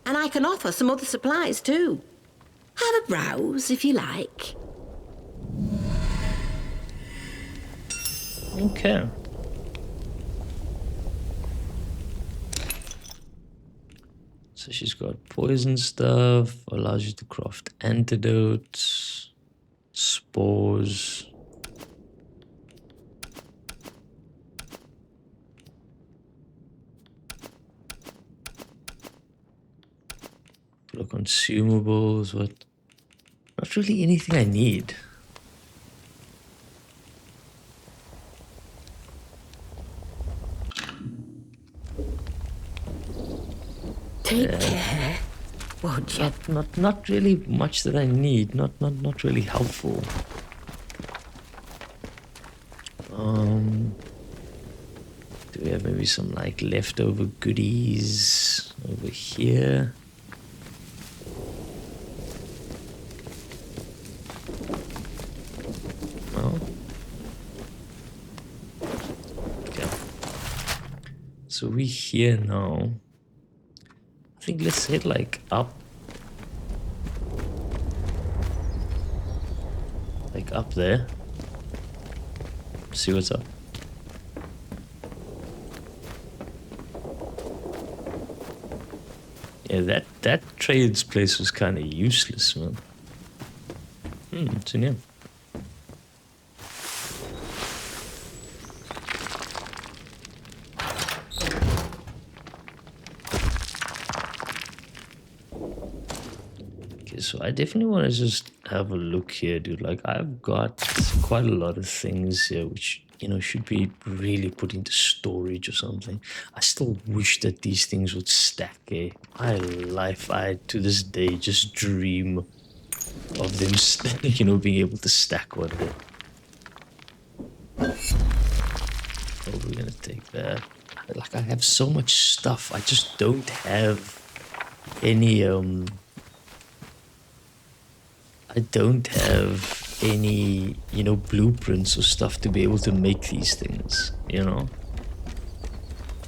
And I can offer some other supplies, too. Have a browse, if you like. Okay. So she's got poison stuff, allows you to craft antidotes, spores. Consumables, what? Not really anything I need. Take care, won't you? Not really much that I need. Not really helpful. Do we have maybe some like leftover goodies over here? No. Okay. So we here now. I think let's head like up. Like up there. See what's up. Yeah, that trades place was kind of useless, man. It's in here. so I definitely want to just have a look here, dude. Like, I've got quite a lot of things here which, you know, should be really put into storage or something. I still wish that these things would stack, eh? My life, I to this day just dream of them, you know, being able to stack one day. Oh, we're gonna take that. Like, I have so much stuff. I just don't have any, I don't have any, you know, blueprints or stuff to be able to make these things, you know?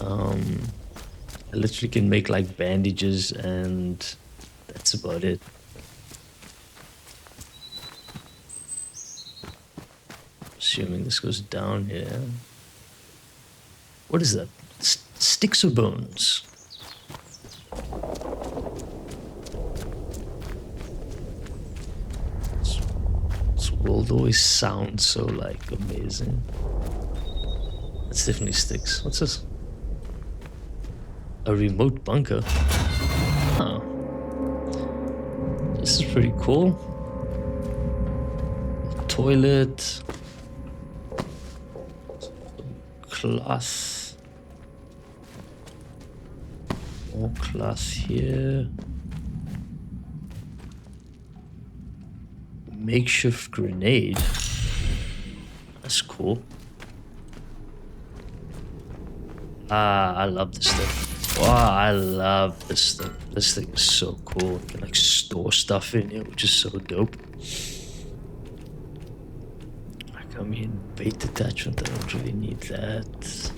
I literally can make like bandages and that's about it. Assuming this goes down here. What is that? Sticks or bones? This world always sounds so like amazing. It's definitely sticks. What's this? A remote bunker. Oh. This is pretty cool. Toilet. Cloth. More cloth here. Makeshift grenade. That's cool. Ah, I love this thing. Wow, I love this thing. This thing is so cool. You can like store stuff in here, which is so dope. Like, I mean, bait attachment, I don't really need that.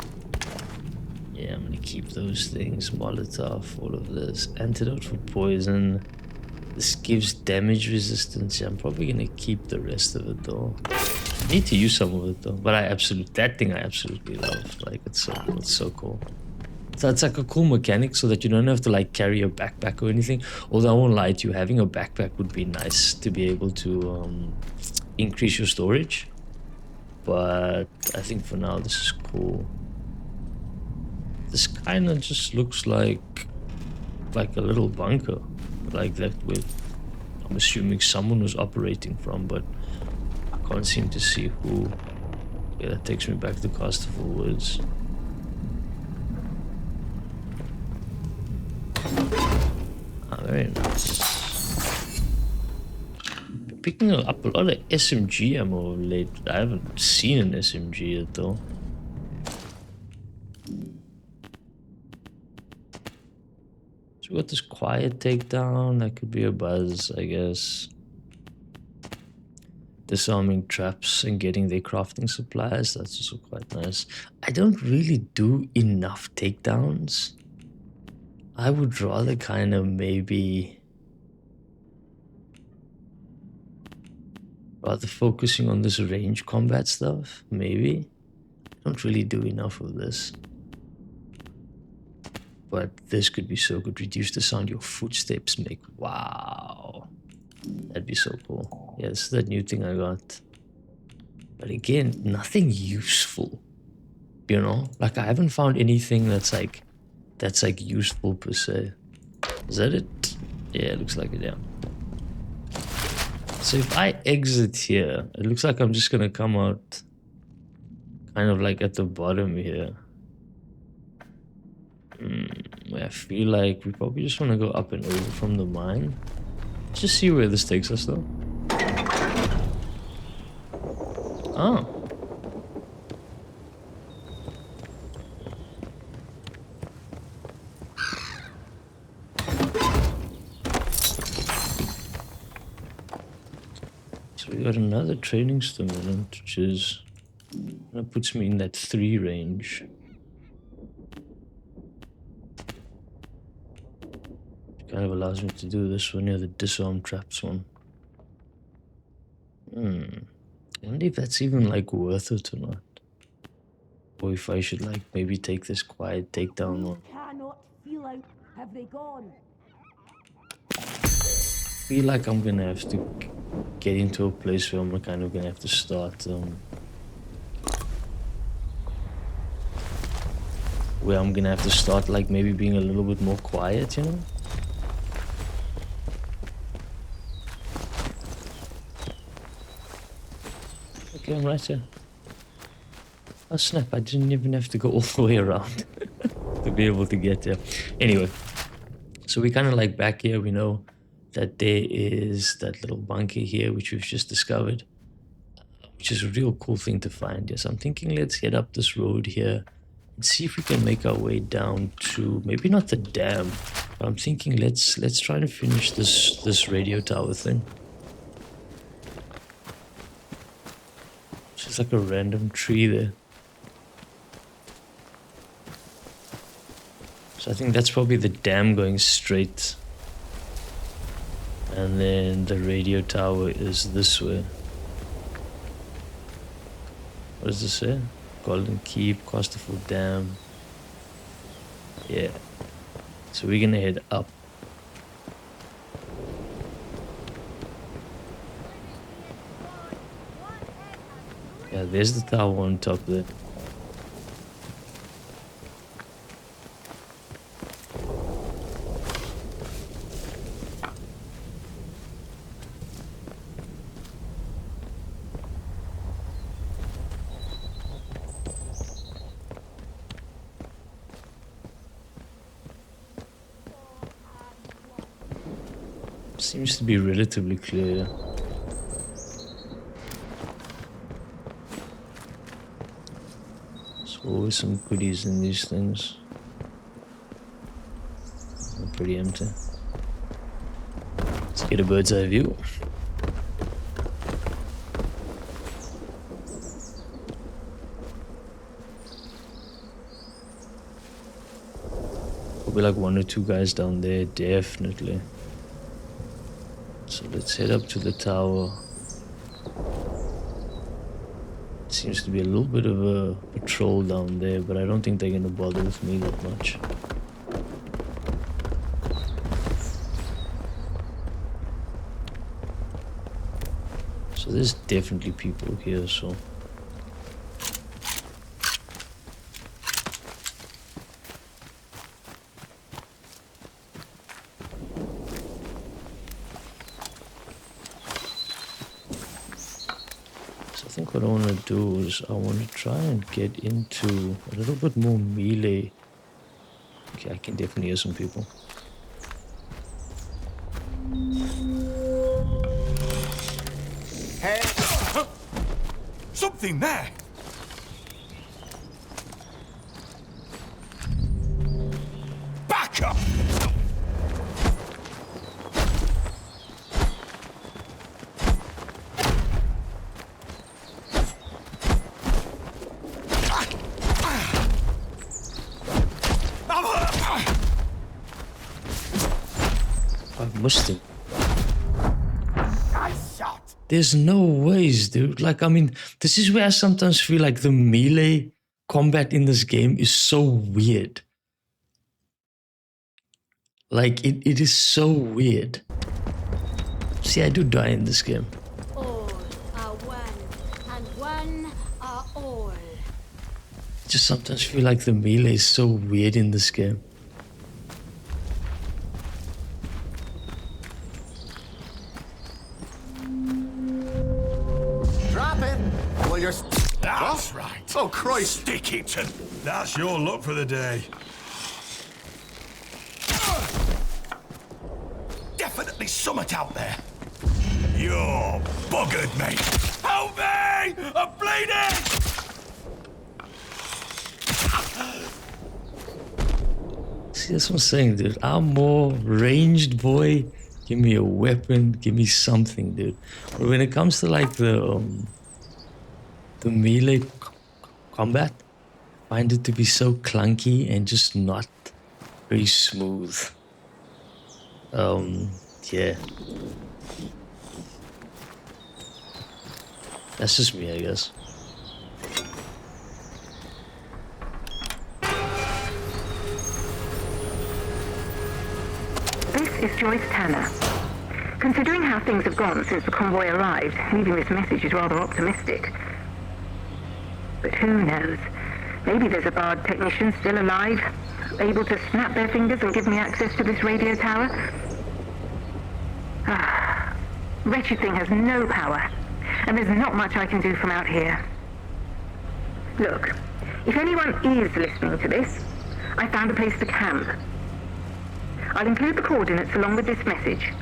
Yeah, I'm gonna keep those things. Molotov, all of this. Antidote for poison. This gives damage resistance. Yeah, I'm probably gonna keep the rest of it though. I need to use some of it though. But that thing I absolutely love. Like, it's so cool. So it's like a cool mechanic so that you don't have to like carry a backpack or anything. Although I won't lie to you, having a backpack would be nice to be able to increase your storage. But I think for now this is cool. This kind of just looks like a little bunker, like that with, I'm assuming someone was operating from, but I can't seem to see who. Yeah, that takes me back to Casterful Woods. Ah, very nice. Picking up a lot of SMG ammo late. I haven't seen an SMG yet though. So we got this quiet takedown. That could be a buzz, I guess. Disarming traps and getting their crafting supplies. That's also quite nice. I don't really do enough takedowns. I would rather kind of maybe rather focusing on this range combat stuff, maybe. I don't really do enough of this. But this could be so good. Reduce the sound your footsteps make. Wow. That'd be so cool. Yeah, this is that new thing I got. But again, nothing useful. You know? Like, I haven't found anything that's like useful per se. Is that it? Yeah, it looks like it, yeah. So if I exit here, it looks like I'm just gonna come out kind of like at the bottom here. I feel like we probably just want to go up and over from the mine. Let's just see where this takes us though. Oh. So we got another training stimulant, which is that puts me in that 3 range. Kind of allows me to do this one near the disarm traps one. I wonder if that's even like worth it or not. Or if I should like maybe take this quiet takedown one. Cannot feel out. Have they gone? I feel like I'm gonna have to get into a place where I'm kind of gonna have to start where I'm gonna have to start like maybe being a little bit more quiet, you know? Okay, I'm right here. Oh snap, I didn't even have to go all the way around to be able to get there. Anyway, so we kind of like back here, we know that there is that little bunker here, which we've just discovered, which is a real cool thing to find. Yes, I'm thinking let's head up this road here and see if we can make our way down to, maybe not the dam, but I'm thinking let's try to finish this radio tower thing. It's just like a random tree there. So I think that's probably the dam going straight. And then the radio tower is this way. What does this say? Golden Keep, Costerful Dam. Yeah. So we're gonna head up. Yeah, there's the tower on top there. Seems to be relatively clear. There's always some goodies in these things. They're pretty empty. Let's get a bird's eye view. Probably like 1 or 2 guys down there, definitely. So let's head up to the tower. Seems to be a little bit of a patrol down there, but I don't think they're gonna bother with me that much. So there's definitely people here, so. I think what I want to do is I want to try and get into a little bit more melee. Okay, I can definitely hear some people. Hey! Something there! Back up! Must have. There's no ways, dude. Like, I mean, this is where I sometimes feel like the melee combat in this game is so weird. Like, it is so weird. See, I do die in this game. All are one, and one are all. I just sometimes feel like the melee is so weird in this game. That's right. Oh, Christ. Stick it. That's your luck for the day. Definitely summit out there. You're buggered, mate. Help me! I'm bleeding! See, that's what I'm saying, dude. I'm more ranged, boy. Give me a weapon. Give me something, dude. But when it comes to like the melee combat, I find it to be so clunky and just not very smooth. Yeah. That's just me, I guess. This is Joyce Tanner. Considering how things have gone since the convoy arrived, leaving this message is rather optimistic. But who knows? Maybe there's a Bard technician still alive, able to snap their fingers and give me access to this radio tower. Wretched thing has no power. and there's not much I can do from out here. Look, if anyone is listening to this, I found a place to camp. I'll include the coordinates along with this message.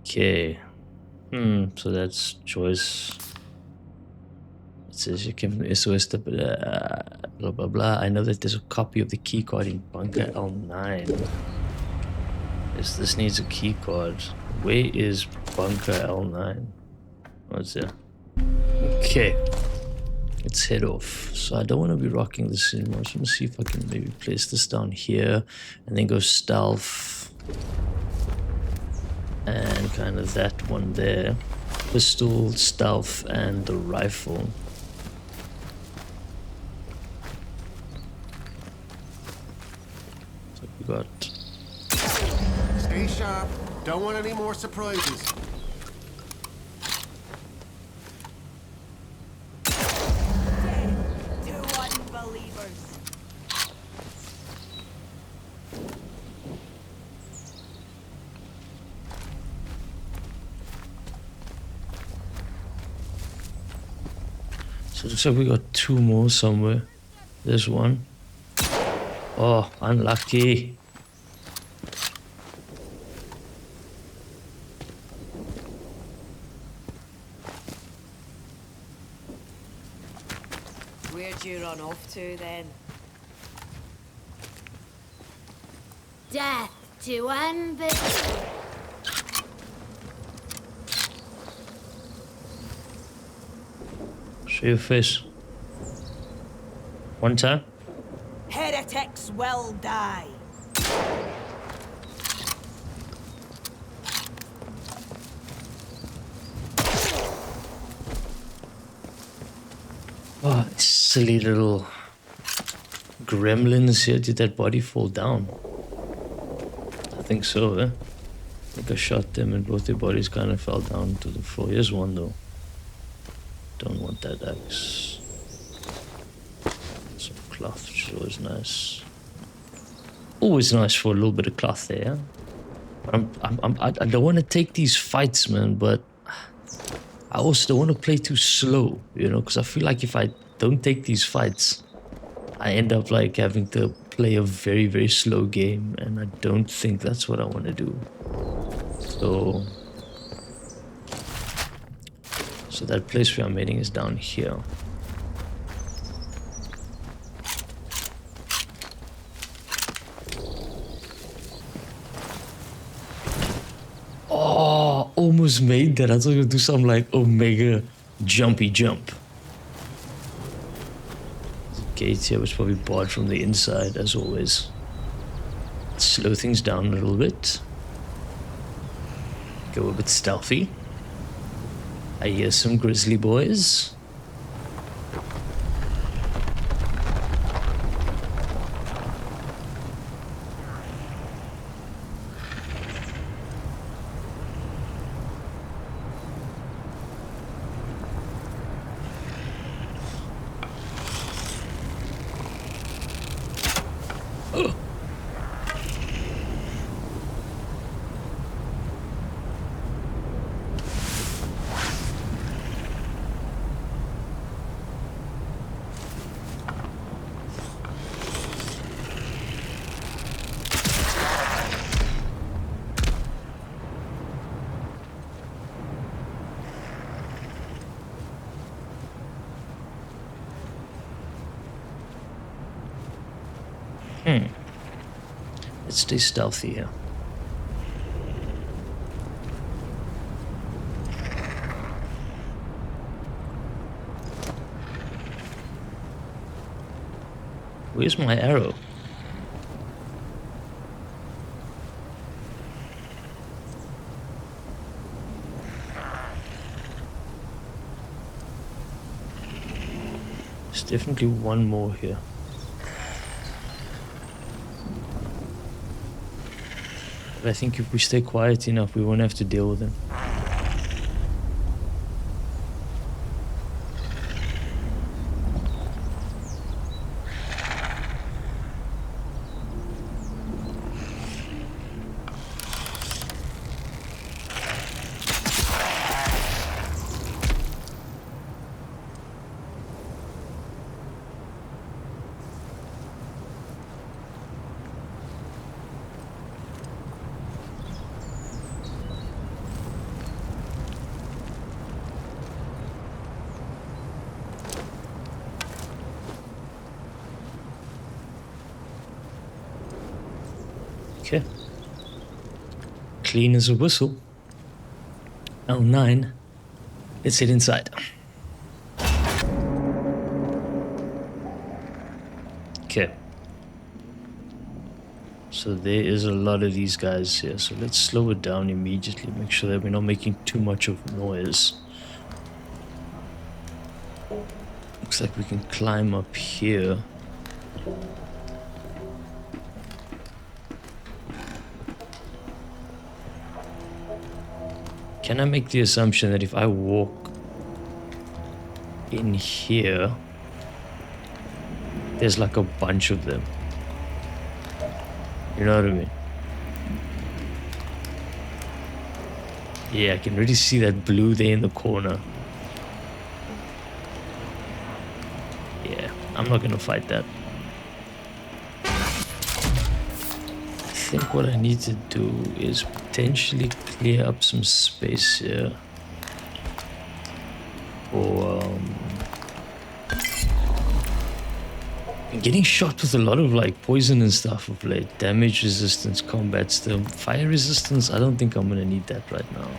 Okay. So that's choice. It says you can SOS to blah blah blah. I know that there's a copy of the keycard in bunker L9. Yes, this needs a keycard. Where is bunker L9? What's there? Okay. Let's head off. So I don't want to be rocking this anymore. I just want to see if I can maybe place this down here and then go stealth. And kind of that one there. Pistol, stealth, and the rifle. So we got... Stay sharp. Don't want any more surprises. Two unbelievers. So it looks like we got 2 more somewhere. There's one. Oh, unlucky. Where'd you run off to then? Death to unbelievers. Show your face. One time. Heretics will die. Oh, silly little gremlins here. Did that body fall down? I think so, eh? I think I shot them and both their bodies kind of fell down to the floor. Here's one though. Don't want that axe. Some cloth, which is always nice. Always nice for a little bit of cloth there. I don't want to take these fights, man, but I also don't want to play too slow, you know, because I feel like if I don't take these fights, I end up like having to play a very, very slow game, and I don't think that's what I want to do. So that place where I'm heading is down here. Oh, almost made that. I was gonna do some like omega jumpy jump. There's a gate here was probably barred from the inside, as always. Slow things down a little bit. Go a bit stealthy. I hear some grizzly boys. Let's stay stealthy here. Where's my arrow? There's definitely one more here. But I think if we stay quiet enough, we won't have to deal with them. Okay. Clean as a whistle. L9. Let's head inside. Okay. So there is a lot of these guys here. So let's slow it down immediately. Make sure that we're not making too much of noise. Looks like we can climb up here. Can I make the assumption that if I walk in here, there's like a bunch of them? You know what I mean? Yeah, I can really see that blue there in the corner. Yeah, I'm not gonna fight that. I think what I need to do is potentially clear up some space here. Or I'm getting shot with a lot of like poison and stuff of late. Damage resistance, combat still. Fire resistance, I don't think I'm gonna need that right now.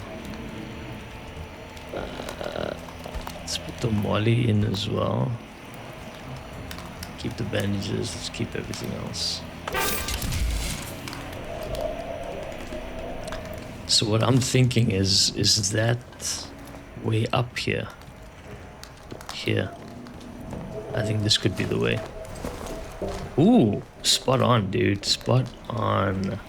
Let's put the molly in as well. Keep the bandages, let's keep everything else. So what I'm thinking is that way up here. Here. I think this could be the way. Ooh, spot on, dude. Spot on.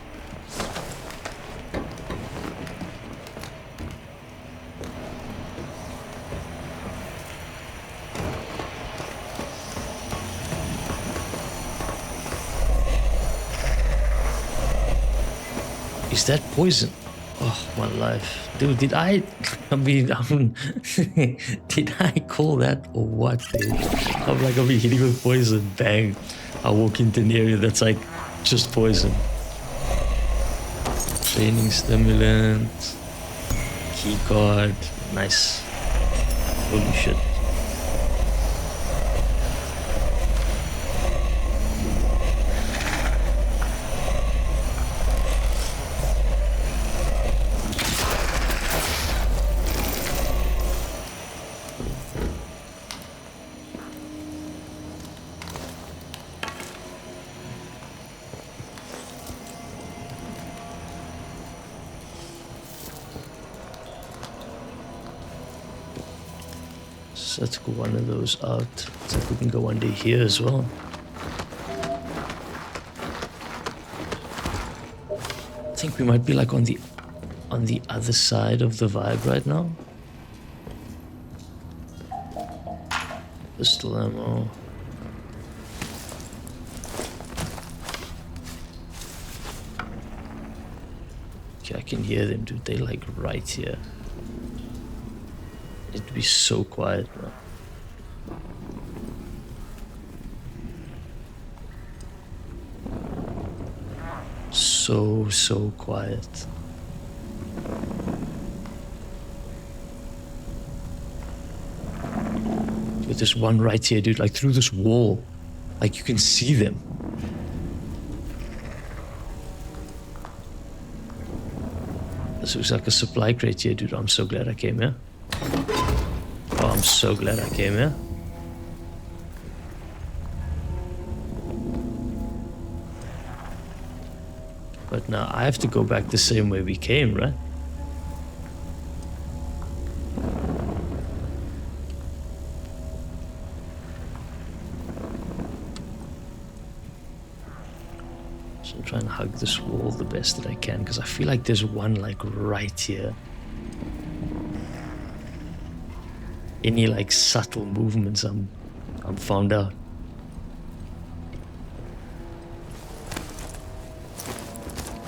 Is that poison? Oh, my life. Dude, did I did I call that or what, dude? I'm like, I'll be hitting with poison. Bang. I walk into an area that's like just poison. Training stimulant. Keycard. Nice. Holy shit. So let's go one of those out. Looks like we can go under here as well. I think we might be like on the other side of the vibe right now. Pistol ammo. Okay, I can hear them, dude. They like right here. It'd be so quiet, bro. So quiet. With this one right here, dude, like through this wall. Like you can see them. This looks like a supply crate here, dude. I'm so glad I came here. Oh, I'm so glad I came here. But now I have to go back the same way we came, right? So I'm trying to hug this wall the best that I can because I feel like there's one like right here. Any like subtle movements, I'm found out.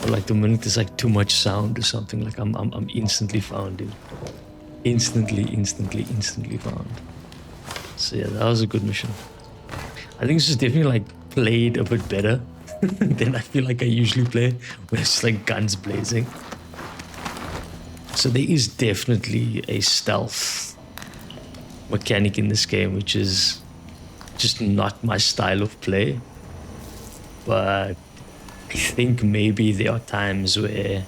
Or like the minute there's like too much sound or something, like I'm instantly found, dude. Instantly found. So yeah, that was a good mission. I think this is definitely like played a bit better than I feel like I usually play, where it's like guns blazing. So there is definitely a stealth mechanic in this game, which is just not my style of play, but I think maybe there are times where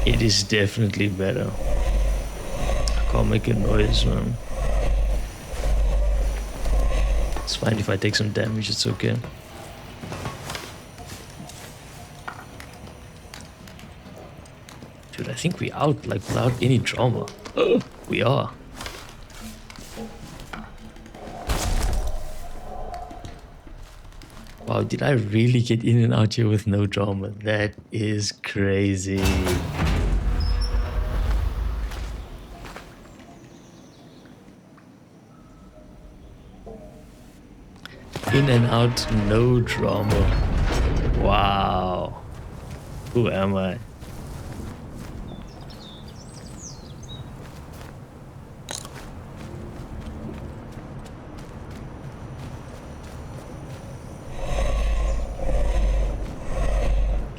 it is definitely better. I can't make a noise, man. It's fine if I take some damage, it's okay. Dude, I think we're out, like, without any drama. We are. Wow, did I really get in and out here with no drama? That is crazy. In and out, no drama. Wow. Who am I?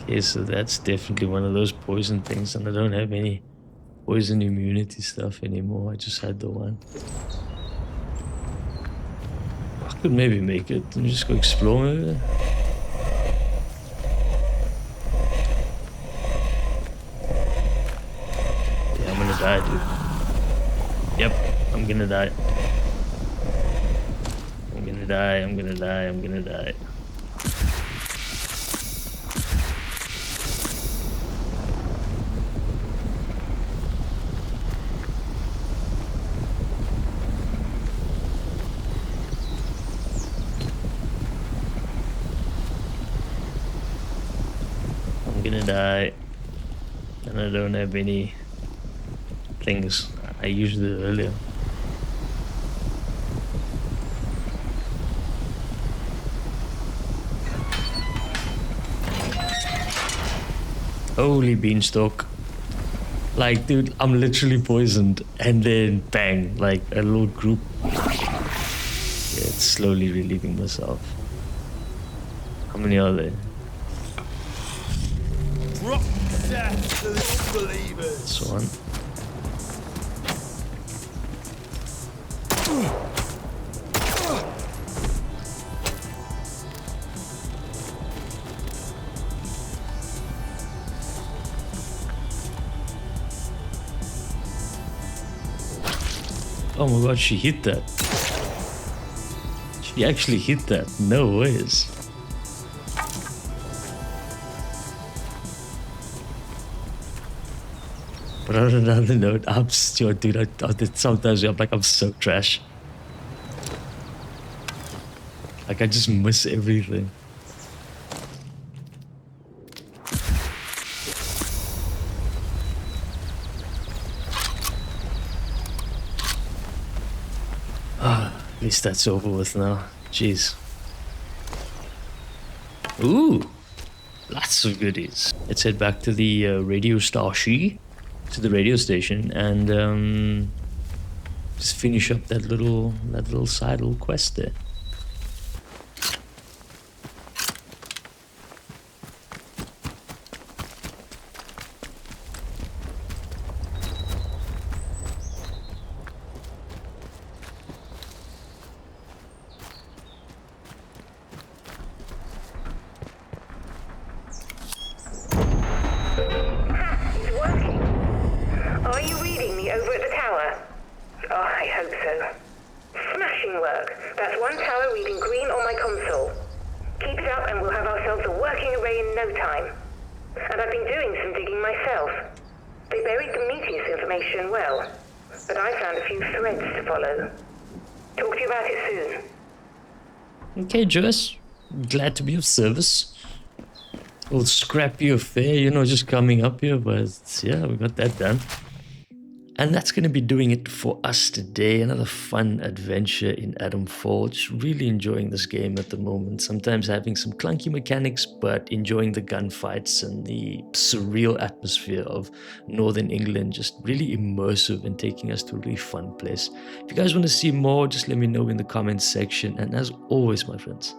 Okay, so that's definitely one of those poison things, and I don't have any poison immunity stuff anymore. I just had the one. I could maybe make it and just go explore maybe. Yeah, I'm gonna die, dude. Yep, I'm gonna die. I'm gonna die, I'm gonna die, I'm gonna die. Die, and I don't have any things I used it earlier. Holy beanstalk. Like, dude, I'm literally poisoned, and then bang, like a little group. Yeah, it's slowly relieving myself. How many are there? This one. Oh my god, she hit that. She actually hit that. No ways. But on another note, I'm still, dude, sometimes I'm like, I'm so trash. Like, I just miss everything. At least that's over with now. Jeez. Ooh, lots of goodies. Let's head back to the radio station. To the radio station and just finish up that little side little quest there. Okay, Joyce, glad to be of service. A little scrappy affair, you know, just coming up here, but yeah, we got that done. And that's going to be doing it for us today. Another fun adventure in Atomfall. Just really enjoying this game at the moment. Sometimes having some clunky mechanics, but enjoying the gunfights and the surreal atmosphere of Northern England. Just really immersive and taking us to a really fun place. If you guys want to see more, just let me know in the comments section. And as always, my friends,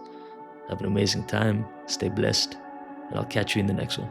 have an amazing time. Stay blessed. And I'll catch you in the next one.